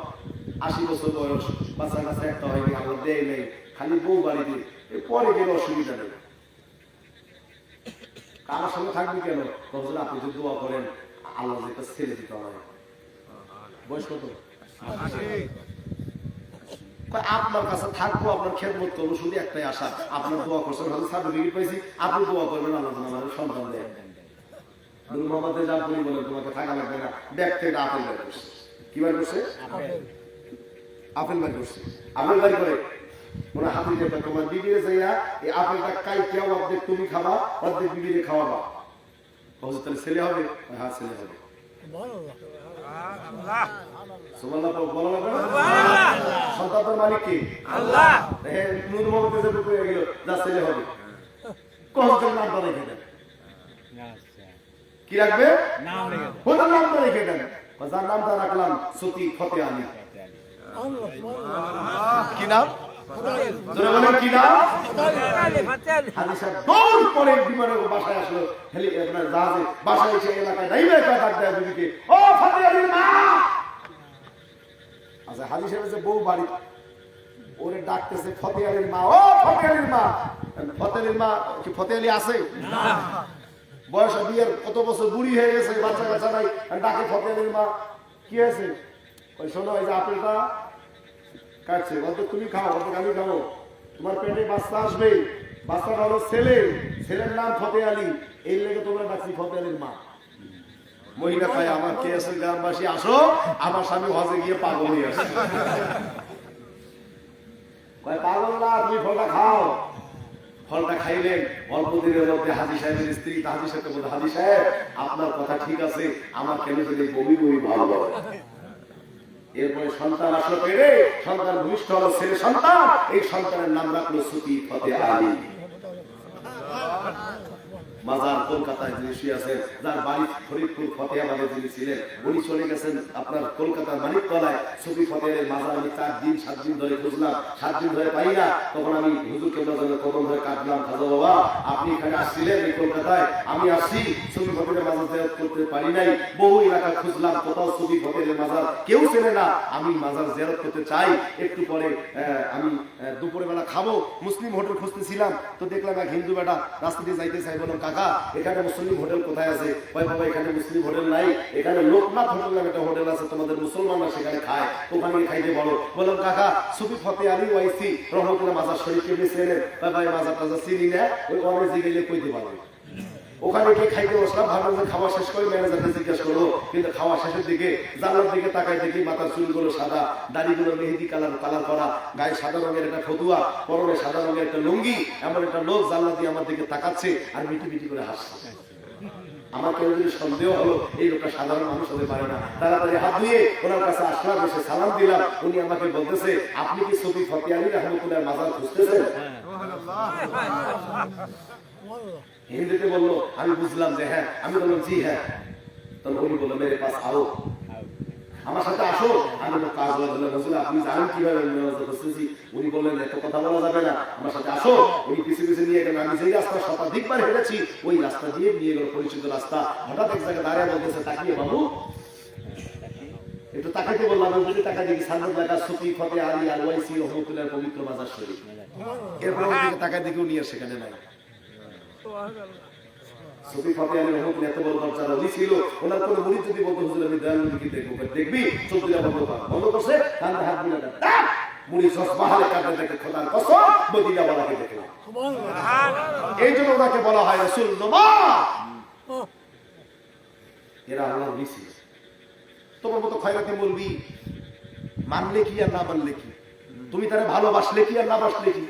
80 বছর বয়স, বাচ্চা কাছে একটা হয়নি, আল্লাহ দেয় নেই, খালি বউ বাড়িতে, পরে গেলে অসুবিধা নেই। আমার সঙ্গে থাকবি কেন? হুজুর আপনি যদি দোয়া করেন আল্লাহ একটা ছেলে দিতে হবে। বয়স কত? আপনার কাছে থাকবো, আপনার খেদমত করবো, শুধু একটাই আশা, আপনার দোয়া করছেন, হয়তো সার্টিফিকেট পাইছি, আপনি দোয়া করবেন আল্লাহ আমাদের সন্তান দেয়। নূর মোহাম্মদ রেজা পড়ি বলেন তোমাকে থাকা লাগবে না, ব্যাগ থেকে আপেল বের করছে। কি বের করছে? আপেল বের করছে। আপেল বের করে ওরা হাতে যেটা তোমার বিবিরে যাইয়া এই আপেলটা কাইটিয়া অর্ধেক তুমি খাবা, অর্ধেক বিবিরে খাওয়াবা। হুজুর তাহলে ছেলে হবে? হ্যাঁ ছেলে হবে। সন্তানের মালিক কি? আল্লাহ। নূর মোহাম্মদ রেজা পড়ি হয়ে গেল, যা ছেলে হবে। কখন নামটা রেখে দেন? কি রাখবে? নামটা রেখে দেন। যার নামটা রাখলাম সতী ফতে আলী। কি নাম? কি নাম? হাজি সাহেব দৌড় করে বিমানের বাসায় আসলো, জাহাজে বাসায় এসে এলাকায় ডাক দেয় বিবিকে, ও ফতে আলীর মা। আচ্ছা হাজি সাহেব যে বউ বাড়ি, ওরে ডাকতেছে ফতে আলীর মা, ও ফতে আলীর মা। ফতে আলীর মা কি ফতে আলী আছে? বয়স বিয়ের কত বছর বুড়ি হয়ে গেছে, বাচ্চা কাচ্চা নাই, ডাকে ফতে আলীর মা। কি হয়েছে? ওই শোনো, এই যে আপেলটা কাটছে, বলতে তুমি খাও, বলতে আমি খাবো, তোমার পেটে বাচ্চা আসবে, বাচ্চাটা হলো ছেলে, ছেলের নাম ফতে আলী, এই লেগে তোমরা ডাকছি ফতে আলীর মা। মহিলা কয় আমার কে আছে গ্রামবাসী, আসো, আমার স্বামী হজে গিয়ে পাগল হয়ে আসে। কয় পাগল না, তুমি ফলটা খাও। ফলটা খাইলেন, অল্প দিনের মধ্যে হাজি সাহেবের স্ত্রী হাজি সাহেবকে বলতে, হাজি সাহেব আপনার কথা ঠিক আছে, আমার কেন যদি বমি বমি ভালো হয়। এরপরে সন্তান আসলো পেড়ে, সন্তান ভূমিষ্ঠ হলো ছেলে সন্তান, এই সন্তানের নাম রাখলো সতী ফতে আলী। মাজার কলকাতায় যিনি শুয়ে আছেন, যার বাড়ি ফরিদপুর ফতেহাবাদে যিনি ছিলেন, উনি চলে গেছেন আপনার কলকাতার মানিকতলায়। সতী ফতে আলীর মাজার আমি 4 দিন 7 দিন ধরে খুঁজলাম, 7 দিন ধরে পাই না। তখন আমি হুজুর কেবলার কদম ধরে কাটলাম, খাজা বাবা আপনি এখানে আসছিলেন এই কলকাতায়, আমি আসছি, সতী ফতে আলীর মাজার জিয়ারত করতে পারি নাই, বহু এলাকা খুঁজলাম, কোথাও সতী ফতে আলীর মাজার কেউ চেনে না, আমি মাজার জিয়ারত করতে চাই। একটু পরে আমি দুপুরে বেলা খাবো, মুসলিম হোটেল খুঁজতেছিলাম, তো দেখলাম এক হিন্দু বেটা রাস্তা দিয়ে যাইতে চাই, বললাম কাকা এখানে মুসলিম হোটেল কোথায় আছে? ভাই বাবা এখানে মুসলিম হোটেল নাই, এখানে লোকনাথ হোটেল নামে একটা হোটেল আছে, তোমাদের মুসলমানরা সেখানে খায়, ওখানে খাইতে বলো। বললাম কাকা সতী ফতে আলী ওয়াইসি রহমতুল্লাহ মাজার শরীফ কে চেনেন? ভাই মাজার টাজার চিনি না, ওই অনেক গেলে কইতে পারবে। ওখানে গিয়ে খাইতে বসলাম, ভাবলাম যে খাওয়া শেষ করে ম্যানেজারকে জিজ্ঞাসা করবো, কিন্তু খাওয়া শেষের দিকে জানলার দিকে তাকাই দেখি মাথার চুলগুলো সাদা, দাড়িগুলো মেহেদি কালার করা, গায়ে সাদা রঙের একটা ফতুয়া, পরনে সাদা রঙের একটা লুঙ্গি, এমন একটা লোক জানলা দিয়ে আমার দিকে তাকাচ্ছে আর মিটি মিটি করে হাসছে। আমার কেউ যদি সন্দেহ হলো এই লোকটা সাধারণ মানুষ হতে পারে না, তাড়াতাড়ি হাত ধুয়ে ওনার কাছে আসলাম, এসে সালাম দিলাম। উনি আমাকে বলতেছে, আপনি কি সতী ফতে আলী রহমতুল্লাহ মাজার খুঁজতেছেন? হিন্দিতে বললো, আমি বুঝলাম যে হ্যাঁ, আমি বললাম জি হ্যাঁ। তখন উনি বললো মেরে পাশ আও, আমার সাথে আসো, আমি তো কাজ বললাম আপনি জানেন কিভাবে করতেছি। উনি বললেন এত কথা বলা যাবে না, আমার সাথে আসো। উনি পিছিয়ে পিছিয়ে নিয়ে গেলেন। আমি যেই রাস্তা শতাধিকবার হেঁটেছি ওই রাস্তা দিয়ে নিয়ে গেল, পরিচিত রাস্তা। হঠাৎ এক জায়গায় দাঁড়িয়ে বলতেছে, তাকিয়ে বাবু একটু তাকাইতে বললাম। যদি টাকা দেখি সান্দার লেখা সুফি ফতে আলী আল ওয়াইসি রহমতুল্লাহ পবিত্র মাজার শরীফ। এরপর ওদিকে তাকাই দেখি উনি আর সেখানে নাই। সুফি ফতে আলী রহমতুল্লাহ এত বড় দরজার ওলি ছিল, ওনার কোনো মুরিদ যদি বলতে হুজুর আমি দয়ালু দিকে দেখবো, দেখবি চৌধুরী বন্ধ কর, বন্ধ করছে কান্দে হাত দিলে মুরিদ সসবাহালে কাঁদে দেখে খোদার কসম মদিনা ওয়ালাকে দেখলাম। এই জন্য ওনাকে বলা হয় রাসূল নমা। এরা আল্লাহর ওলি ছিল। তোমার মতো খয়রাতি বলবি মানলে কি আর না মানলে কি, তুমি তারা ভালোবাসলে কি আর না বাসলে কি।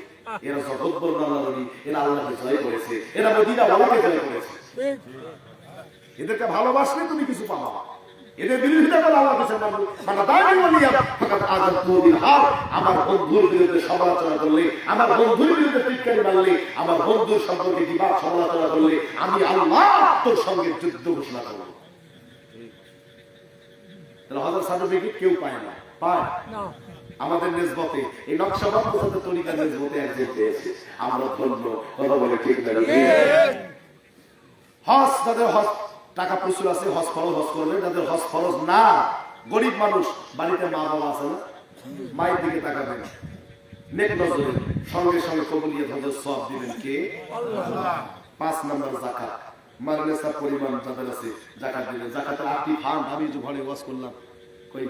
এরা জগৎ বড় আল্লাহর ওলি, এরা আল্লাহকে জয় করেছে, এরা মদিনা ওয়ালাকে জয় করেছে। এদেরকে ভালোবাসলে তুমি কিছু পাবা, এদের বিরোধিতা করে আল্লাহ কাছে মানে দাঁড়িয়ে বলিয়া ফাকাত আযাতুল হার। আমার বন্ধুর বিরুদ্ধে সমালোচনা করলে, আমার বন্ধুর বিরুদ্ধে টিটকারি মারলে, আমার বন্ধুর সম্পর্কে বিবাদ সমালোচনা করলে আমি আল্লাহ তোর সঙ্গে যুদ্ধ ঘোষণা করব। হাজার সার্টিফিকেট কেউ পায় না, পায় আমাদের নিসবতে এই নকশবন্দ সাথে তরিকা নিসবতে একজন পেয়েছে। আমরা ধন্য, কথা বলে ঠিক না? হজ, যাদের হজ টাকা প্রচুর আছে হজ ফরজ হজ করবে, যাদের হজ ফরজ না, গরিব মানুষ বাড়িতে মা বাবা আছে না, মায়ের দিকে তাকাবেন নেক নজরে, সঙ্গে সঙ্গে কবুলিয়ত হজের সওয়াব দিবেন কে? আল্লাহ। 5 নম্বর যাকাত, মারনেসা পরিমাণ যাদের আছে যাকাত দিবেন। যাকাতের 8টি ফান্ড আমি যে ঘরে ওয়াজ করলাম কই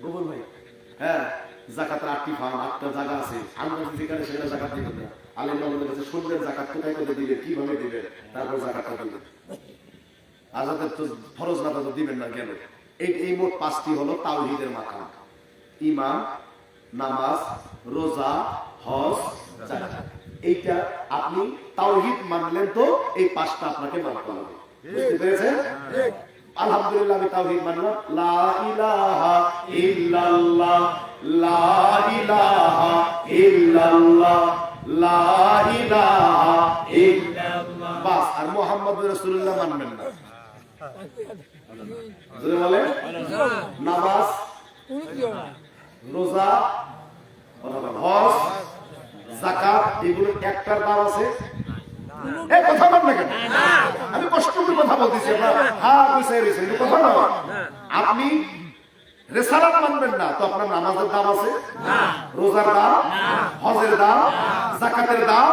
গোবর ভাই, হ্যাঁ যাকাতের 8টি ফান্ড, 8টা জায়গা আছে। আমরা যেখানে সেখানে যাকাত দিবেন না। আলেম আমাদের কাছে শুনবেন যাকাত কোথায় কোথায় দিবেন, কিভাবে দিবেন, তারপর যাকাতটা দিবেন। আজাদের তো ফরজ না তো দিবেন না কেন? এই মোট 5টি হলো তাওহীদের মাকাম: ঈমান, নামাজ, রোজা, হজ, যাকাত। এইটা আপনি তাওহীদ মানলেন তো এই 5টা আপনাকে মানতে হবে। বুঝতে পেরেছেন? আলহামদুলিল্লাহ আমি তাওহীদ মানলাম, লা ইলাহা ইল্লাল্লাহ, লা ইলাহা ইল্লাল্লাহ, লা ইলাহা ইল্লাল্লাহ, বাস। আর মুহাম্মদুর রাসূলুল্লাহ মানবেন না। জোরে বলেন। নামাজ, রোজা, হজ, যাকাত এগুলো একটার দাম আছে। এই কথা বল না কেন? আমি কষ্ট করে কথা বলতেছি, আপনারা হ্যাঁ বুঝে রয়েছেন, কথা না। আপনি রিসালাত মানবেন না তো আপনার নামাজের দাম আছে না, রোজার দাম, হজের দাম, যাকাতের দাম,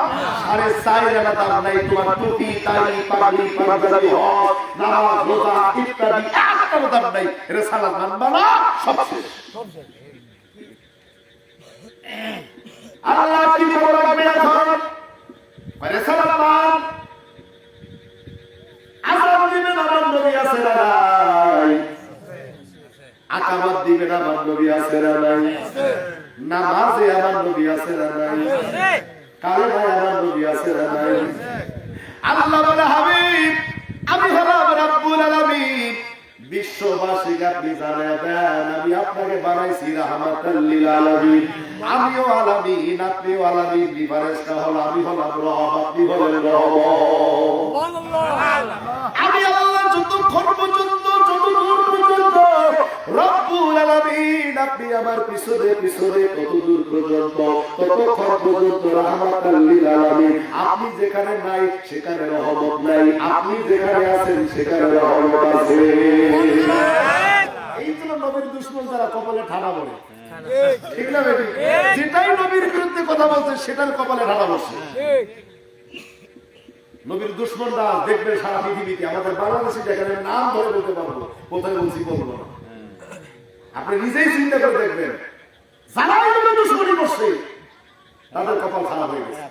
4.5 আনা দাম নাই। তোমার টুপি, টাই, পাগড়ি, পাঞ্জাবি, হজ, নামাজ, রোজা ইত্যাদি একটার দাম নাই। রিসালাত মানবা না, সব শেষ। আল্লাহ কি বড় রাখবে এখন? রিসালাত মান, আযান দিবেন আমার নবী আছে না নাই? আকামত দিবেন আমার নবী আছে না নাই? নামাজে আমার নবী আছে না নাই? কালেমায় আমার নবী আছে না নাই? আল্লাহ বলে হাবিব আমি হলাম রব্বুল আলামিন, বিশ্ববাসীকে আপনি জানায় দেন আমি আপনাকে বানাইছি রাহমাতাল লিল আলামিন। আমিও আলামিন, আপনিও আলামিন। ডিফারেন্সটা হলো আমি হলাম রব, আপনি হলেন রব। আমি আল্লাহ যতক্ষণ পর্যন্ত, যতদূর পর্যন্ত রব্বুল আলামিন আপনি আমার পিছনে পিছনে ততদূর পর্যন্ত, ততক্ষণ পর্যন্ত রাহমাতাল লিল আলামিন। আপনি যেখানে নাই সেখানে রহমত নাই, আপনি যেখানে আছেন সেখানে রহমত আছে। এই জন্য নবীর দুশমন যারা কপালে ঠাড়া পড়ে, ঠিক না বেটি? যেটাই নবীর বিরুদ্ধে কথা বলছে সেটার কপালে ঠাড়া বসে। নবীর দুশমনরা দেখবে সারা পৃথিবীতে, আমাদের বাংলাদেশে যেখানে নাম ধরে বলতে পারবো, কোথায় বলছি বলবো না। আপনি নিজেই চিন্তা করে দেখবেন যারা নবীর দুশমনি করছে তাদের কপাল খারাপ হয়ে গেছে।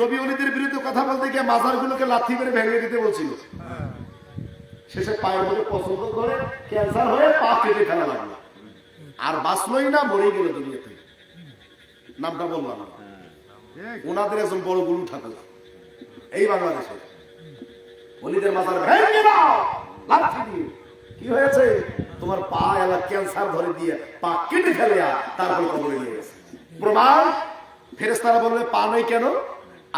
নবী ওলিদের বিরুদ্ধে কথা বলতে গিয়ে মাজারগুলোকে লাথি মেরে ভেঙে দিতে বলছিল। শেষে পায়ের মধ্যে পছন্দ করে ক্যান্সার হয়ে পা কেটে ফেলা লাগলো, আর বাঁচলই না, মরে গেল দুনিয়াতে। নামটা বললাম না। ওনাদের একজন বড় গুরু ঠাকুর এই বাংলাদেশে, ওলিদের মাজার ভেঙে দাও লাথি দিয়ে। কি হয়েছে? তোমার পা এলা ক্যান্সার ধরে দিয়ে পা কেটে ফেলে তারপর কবরে নিয়ে গেছে। প্রমাণ? ফেরেশতারা বলবে পা নেই কেন?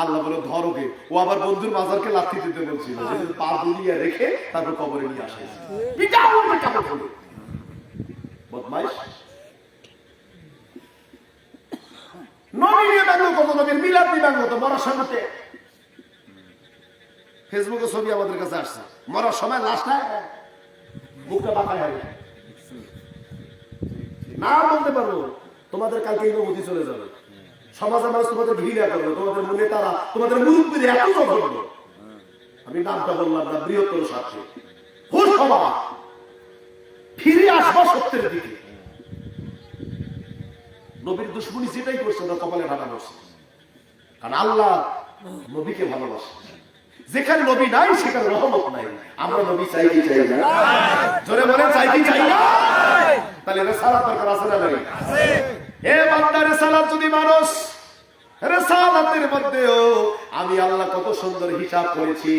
আল্লাহ বলে ধরোকে। ও আবার বন্ধুর মাজারকে লাথি দিতে বলছিল, পা দুলিয়ে রেখে তারপর কবরে নিয়ে আসে। বদমাইশ। নবী নিয়ে ব্যঙ্গ করতো, নবীর মিলাদ নিয়ে ব্যঙ্গ করতো। মরার সময়তে ফেসবুকে ছবি আমাদের কাছে আসছে, মরার সময় লাশটা মুখটা বাঁকা হয় না বলতে পারবো। তোমাদের কালকে অনুমতি চলে যাবে, সমাজের মানুষ তোমাদের ঘৃণা করবে, তোমাদের মনে তারা তোমাদের মুরব্বীদের এত জঘন্য। আমি নামটা বললাম না, বৃহত্তর সাথে ফিরে আসবো সত্যের দিকে। নবীর দুশ্মনী যেটাই করছে না কপালে ভাড়া বসছে, কারণ আল্লাহ নবীকে ভালোবাসে। যেখানে নবী নাই সেখানে রহমত নাই। আমরা নবী চাই কি চাই না? জোরে বলেন চাই কি চাই না? তাহলে রিসালাত দরকার আছে না নাই? এ বান্দা, রিসালাত যদি মানুষ রিসালাতের মধ্যেও আমি আল্লাহ কত সুন্দর হিসাব করেছি।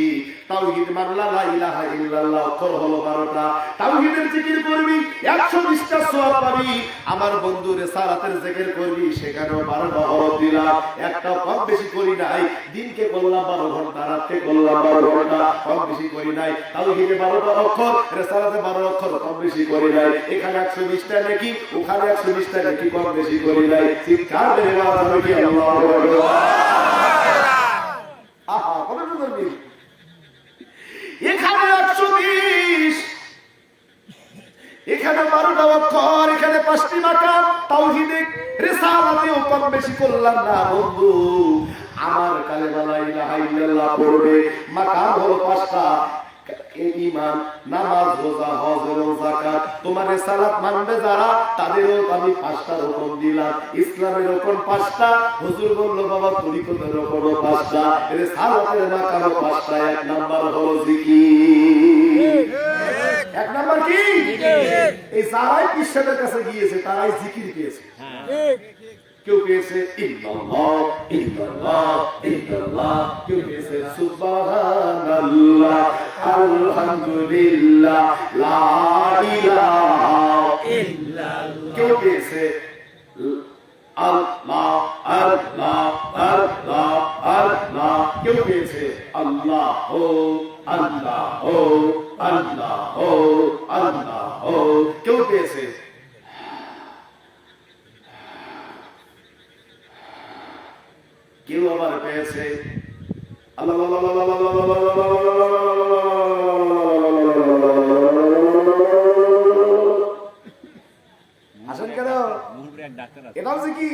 তাওহীদ মানলা, লা ইলাহা ইল্লাল্লাহ অক্ষর হলো 12টা। তাওহীদের জিকির করবি 120টা সওয়াব পাবি। আমার বন্ধু রিসালাতের জিকির করবি, সেখানেও 12টা হরফ দিলাম, একটা কম বেশি করি নাই। দিনকে করলাম 12 ঘন্টা, রাতকে করলাম 12 ঘন্টা, কম বেশি করি নাই। তাওহীদে 12টা অক্ষর, রিসালাতে 12 অক্ষর, কম বেশি করি নাই। এখানে 120টা নাকি, ওখানে 120টা নাকি, কম বেশি করি নাই। চিৎকার করে বলা যাবে কি আল্লাহু এখানে 120, এখানে 12টা অক্ষর, এখানে 5টি মাকাম। তাওহীদে রিসালাতেও কম বেশি করলাম না বন্ধু। আমার কালেমা লা ইলাহা ইল্লাল্লাহ পড়বে, মাকাম হলো 5টা। ঈমান, নামাজ, রোজা, হজ এবং যাকাত। তোমার রিসালাত মানবে যারা, তাদেরও আমি 5টা রকম দিলাম। ইসলামের রকম 5টা। হুজুর বলল বাবা তরিকতের রকম 5টা, রিসালাতের মাকামও 5টা। 1 নাম্বার হলো জিকির। 1 নাম্বার কি? এই যারাই ঈশ্বরের কাছে গিয়েছে তারাই জিকির পেয়েছে। কেউ পেয়েছে ইল্লাল্লাহ ইল্লাল্লাহ ইল্লাল্লাহ, কেউ পেয়েছে সুবহানাল্লাহ আলহামদুলিল্লাহ লা ইলাহা ইল্লাল্লাহ, কেউ পেয়েছে আল্লাহ আল্লাহ আল্লাহ আল্লাহ, কেউ পেয়েছে আল্লাহ আল্লাহ আল্লাহ আল্লাহ, কেউ পেয়েছে কেউ আবার পেয়েছে আসেন কেন? এটাও কি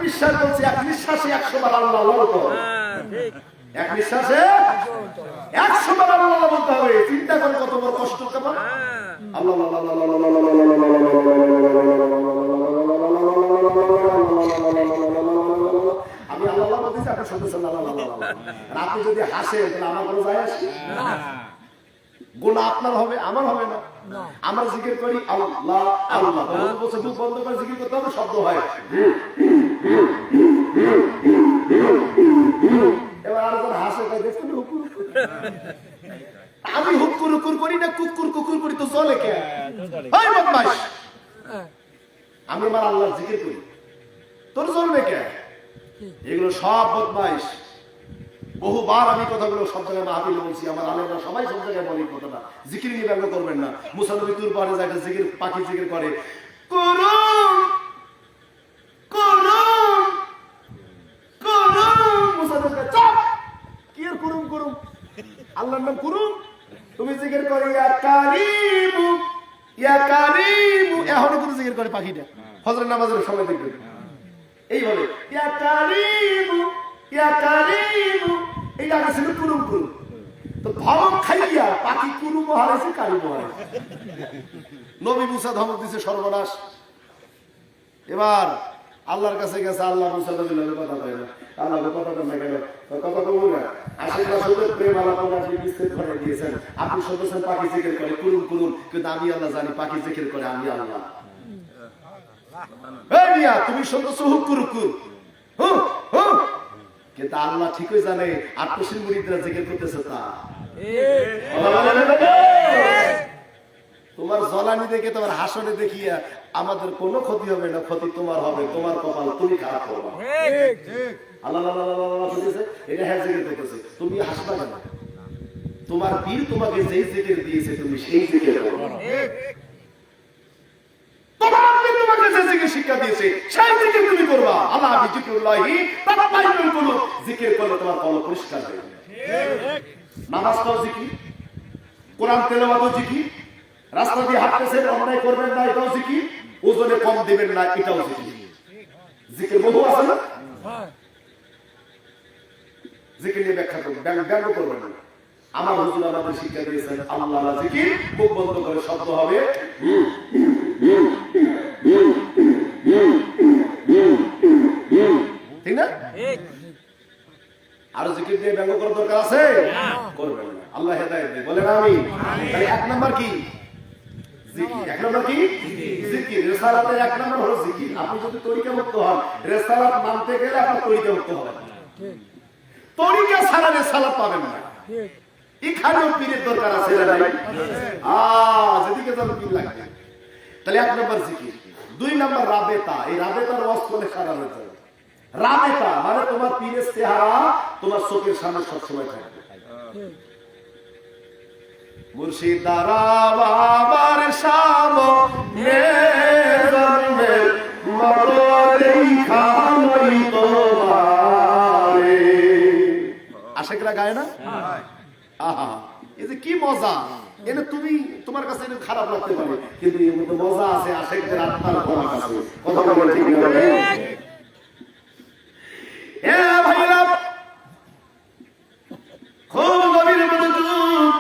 বিশ্বাস করছে এক নিঃশ্বাসে 100 বার আল্লাহ বলতে হবে। এক নিঃশ্বাসে 100 বার আল্লাহ বলতে হবে। চিন্তা করে কত বড় কষ্ট। কেমন আল্লাহ আমি আল্লাহ বলতেছি, আপনার সদস্য আপনি যদি হাসেন তাহলে আমার কোনো যায় আসে? গুনাহ আপনার হবে, আমার হবে না। আমরা জিকির করি আল্লাহ আল্লাহ, মুখ বন্ধ করে জিকির করতে হবে, শব্দ হয়। এবার আরেকজন হাসে, দেখছেন আমি হুকুর হুকুর করি না, কুকুর কুকুর করি তো চলে কে? আমি আমার আল্লাহর জিকির করি, তোর চলবে কে? এগুলো সব বদমাইশ। বহুবার আমি কথাগুলো সব জায়গায় মাহফিলে বলছি, আমার আলেমরা সবাই সব জায়গায় বলি কথাটা। জিকির নিয়ে ব্যঙ্গ করবেন না। মুসা নবী তুর পাহাড়ে যায় জিকির, পাখি জিকির করে করুন করুন করুন। মুসা নবী চুপ, কি আর করুন করুন, আল্লাহর নাম করুন। তুমি জিকির করে ইয়া কারিমু ইয়া কারিমু, এখনো কোনো জিকির করে পাখিটা ফজরের নামাজের সময় দেখবেন এইভাবে ইয়া কারিমু ইয়া কারিমু, এই ডাকা ছিল কুরুম কুরুম। তো ধমক খাইয়া পাখি কুরুম হারাইছে, কারিম হারাইছে। নবী মুসা ধমক দিছে সর্বনাশ। এবার আল্লাহর কাছে গেছে, আল্লাহ মুসা নবীর কথা কয় না। আল্লাহ কথা কয় না কেন? কথা কবো না। আশেপাশে প্রেম আলাপ আপনি বিচ্ছেদ করে দিয়েছেন। আপনি সদস্য পাখি জিকির করে কুরুম কুরুম, কিন্তু আমি আল্লাহ জানি পাখি জিকির করে আমি আল্লাহ। তুমি সদস্য হুকুর হুকুর কিন্তু আল্লাহ ঠিকই জানে আত্মশীল মুরিদরা জিকির করতেছে তা। তোমার জ্বলানি দেখে তোমার হাসনে দেখিয়া আমাদের কোনো ক্ষতি হবে না, ক্ষতি তোমার হবে, তোমার কপাল তুমি খারাপ করবা। আল্লাহ এটা হ্যাঁ জেগে দেখেছে, তুমি হাসবা কেন? তোমার পীর তোমাকে যেই জিকির দিয়েছে তুমি সেই জিকির করো। তোমার পীর তোমাকে যে জিকির শিক্ষা দিয়েছে সেই জিকির তুমি করবা। আল্লাহ বিজিকুল্লাহি তাতাবাইনুল কুলুব, জিকির করলে তোমার কলব পরিষ্কার হবে। নামাজটাও জিকির, কোরআন তেলাওয়াতও জিকির, রাস্তা দিয়ে হাঁটতেছেন অন্যায় করবেন না এটাও জিকির, ওজনে কম দিবেন না এটাও জিকির। জিকির বহু আছে না? জিকির নিয়ে ব্যাখ্যা করবেন, ব্যঙ্গ করবেন না। আমার হুজুর আমাদের শিক্ষা দিয়েছেন আল্লাহ জিকির মুখ বন্ধ করে শব্দ হবে ঠিক না? আরো জিকির দিয়ে ব্যঙ্গ করার দরকার আছে? করবেন না। আল্লাহ হেদায়েত দেয়, বলেন আমিন। তাহলে এক নাম্বার কি? জিকির। এক নাম্বার কি? জিকির। রিসালাতের এক নাম্বার হলো জিকির। আপনি যদি তরিকা মুক্ত হন, রিসালাত মানতে গেলে আপনি তরিকা মুক্ত হবেন। তরিকা ছাড়া রিসালাত পাবেন না। এখানেও পীরের দরকার আছে না ভাই? যেদিকে যাবে পীর লাগবে। তাহলে এক নাম্বার জিকির। দুই নাম্বার রাবেতা। এই রাবেতার ওয়াজ করলে সারা হয়ে যাবে। রাবেতা মানে তোমার পীরের চেহারা তোমার চোখের সামনে সবসময় থাকবে। মুর্শিদারা বাবার সামনে জন্মের মতো দেখা মই তোমারে। আশিকরা গায় না? আহা, এই যে কি মজা! এনে তুমি তোমার কাছে এটা খারাপ লাগতে পারে, কিন্তু এর মধ্যে মজা আছে আশিকদের আত্মার খোরাক আছে। কথা বলে ঠিক না? এ ভাইরা খুব গভীর মনোযোগ।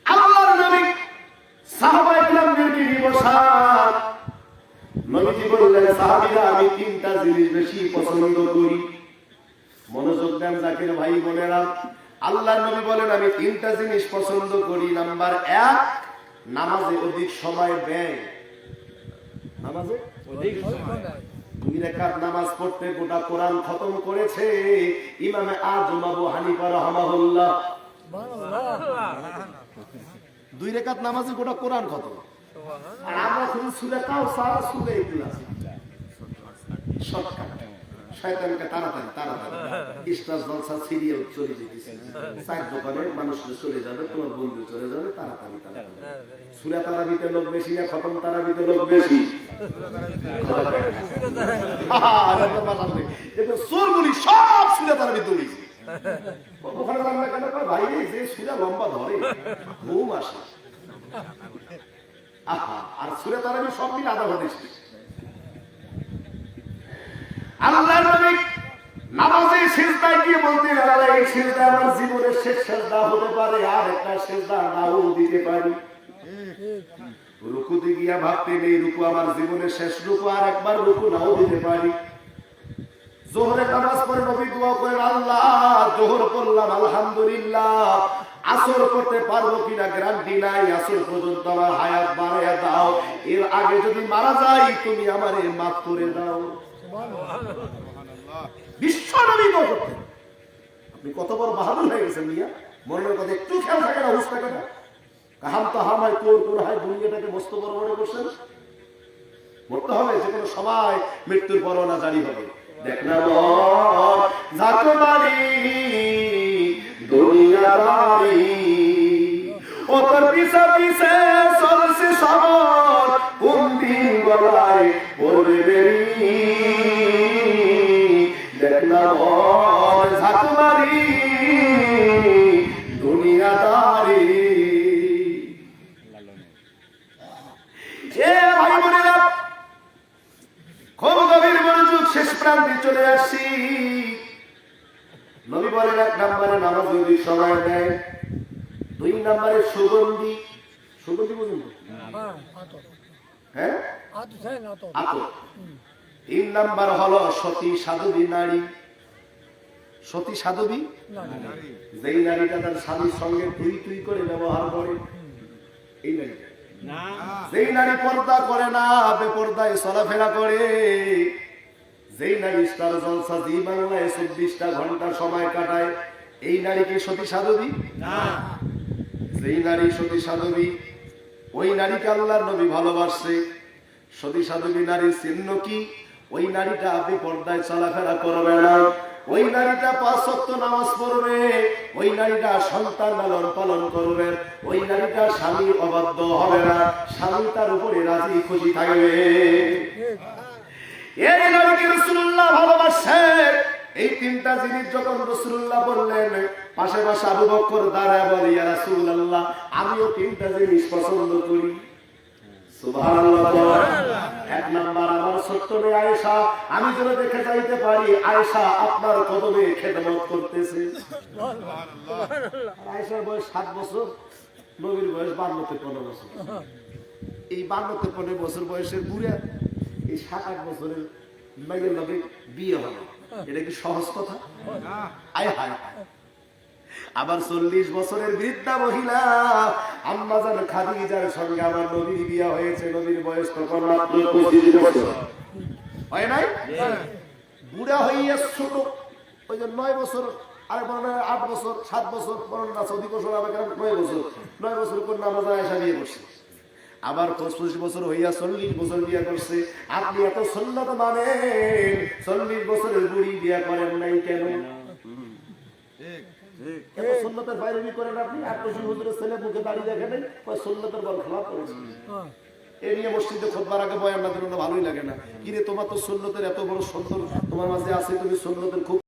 আল্লাহর নবী সাহাবায়ে কেরামদেরকে নিয়ে বসা। নবীজি বললেন, সাহাবীরা আমি তিনটা জিনিস বেশি পছন্দ করি। মনোযোগ দেন জাকির ভাই বোনেরা। আল্লাহর নবী বলেন আমি তিনটা জিনিস পছন্দ করি। নাম্বার 1, নামাজে অধিক সময় ব্যয়। নামাজে অধিক সময়। 2 রাকাত নামাজ পড়তে গোটা কোরআন খতম করেছে ইমামে আযম আবু হানিফা রাহমাহুল্লাহ। সুবহানাল্লাহ। 2 রাকাত নামাজে গোটা কোরআন খতম। আর আমরা শুধু সূরা কাউসার, সূরা ইখলাস শর্টকাট। শয়তানকে তাড়াতাড়ি স্টার জলসা সিরিয়াল চলে যেতেছে। চার দোকানে মানুষ চলে যাবে, তোমার বন্ধু চলে যাবে, তাড়াতাড়ি। সূরা তারাবিতে লোক বেশি না খতম তারাবিতে লোক বেশি? চোরগুলি সব সূরা তারাবি দৌড়িয়েছে। ওখানে রান্না কেন ভাই? যে সূরা লম্বা ধরে ঘুম আসে। আর সূরা তারাবি সব মিলে আধা ঘন্টা। আল্লাহর নবী নামাজে সিজদায় গিয়ে বলতেন, আল্লাহ এই সিজদা আমার জীবনের শেষ সিজদা হতে পারে, আর একটা সিজদা নাও দিতে পারি। রুকুতে গিয়া ভাবতেন এই রুকু আমার জীবনের শেষ রুকু, আর একবার রুকু নাও দিতে পারি। যোহরের নামাজ পড়ে নবী দোয়া করেন, আল্লাহ যোহর পড়লাম আলহামদুলিল্লাহ, আসর করতে পারবো কিনা গ্যারান্টি নাই, আসর পর্যন্ত আমার হায়াত বাড়াইয়া দাও, এর আগে যদি মারা যাই তুমি আমারে মাফ করে দাও। বিশ্ব নবী করতেন। আপনি কত বড় বাহাদুর হয়ে গেছেন মিয়া, মনের কথা একটু খেয়াল থাকে না, হুঁশ থাকে না। কাহাম তো হামায় তোর হয় দুনিয়াটাকে মস্ত বড় মনে করছেন। মরতে হবে, যে কোনো সময় মৃত্যুর পরোয়ানা জারি হবে। দেখ না দুনিয়াদারি ও তোর পিছে পিছে চলছে সবার, কোন দিন গলায় পড়বে দেখ না ঝাঁকুমারি দুনিয়াদারি। ভাই বোনেরা খুব গভীর মনোযোগ, শেষ প্রান্তে চলে আসছি। নবী বলেন 1 নম্বরে নামাজ যদি সময় দেয়, 2 নম্বরে সুগন্ধি। সুগন্ধি বুঝুন? হ্যাঁ, আতর। 3 নম্বর হলো সতী সাধবী নারী। সতী সাধবী যেই নারীটা তার স্বামীর সঙ্গে তুই করে ব্যবহার করে, এই নারীটা। যেই নারী পর্দা করে না, বেপর্দায় চলাফেরা করে, যেই নারী স্টার জলসা জি বাংলায় 24টা ঘন্টা সময় কাটায়, এই নারী কি সতী সাধবী? যেই নারী সতী সাধবী ওই নারীকে আল্লাহর নবী ভালোবাসে। সতী সাধবী নারীর চিহ্ন কি? ওই নারীটা আপনি পর্দায় চলাফেরা করবে না, ওই নারীটা 5 ওয়াক্ত নামাজ পড়বে, ওই নারীটা সন্তান লালন পালন করবে, ওই নারীটা স্বামীর অবাধ্য হবে না, স্বামী তার উপরে রাজি খুশি থাকবে। এই নারীকে রাসূলুল্লাহ ভালোবাসেন। এই তিনটা জিনিস যখন রাসূলুল্লাহ বললেন, পাশে পাশে আবু বকর দাঁড়ায় বলে, ইয়া রাসূলুল্লাহ, আমিও তিনটা জিনিস পছন্দ করি। সুবহানাল্লাহ। এক নাম্বার, আমার ছোট্ট মেয়ে আয়েশা, আমি যেন দেখে যাইতে পারি আয়েশা আপনার কদমে খেদমত করতেছে। আয়েশার বয়স 7 বছর, নবীর বয়স 52-53 বছর। এই 52-53 বছর বয়সের বুড়া এই 7-8 বছরের মেয়ের লগে বিয়ে হবে, এটা কি সহজ কথা? আয় হায়। আবার 40 বছরের বৃদ্ধা মহিলা আম্মা জান খাদিজার সঙ্গে আমার নবীর বিয়ে হয়েছে, নবীর বয়স তখন মাত্র 25 বছর, হয় নাই? বুড়া হইয়া ছোট, ওই যে 9 বছর, আর বলে 8 বছর, 7 বছর, বলেন না 14 বছর, আবার 9 বছর, 9 বছর করে নামাজ আয়েশা বিয়ে করছে। আবার 25 বছর হইয়া 40 বছর বিয়ে করছে। আপনি এত সুন্নাত মানেন, 40 বছরের বুড়ি বিয়ে করেন নাই কেন? এত সুন্নতের বাইরে করেন আপনি? আত্মশীল হুজুরের ছেলে মুখে দাঁড়িয়ে দেখেন, সুন্নতের বল খেলাপ করেছে। এই নিয়ে মসজিদে খুতবার আগে বয়ান না দিলে ভালোই লাগে না। কিরে, তোমার তো সুন্নতের এত বড় সুন্দর তোমার মাঝে আছে, তুমি সুন্নতের খুব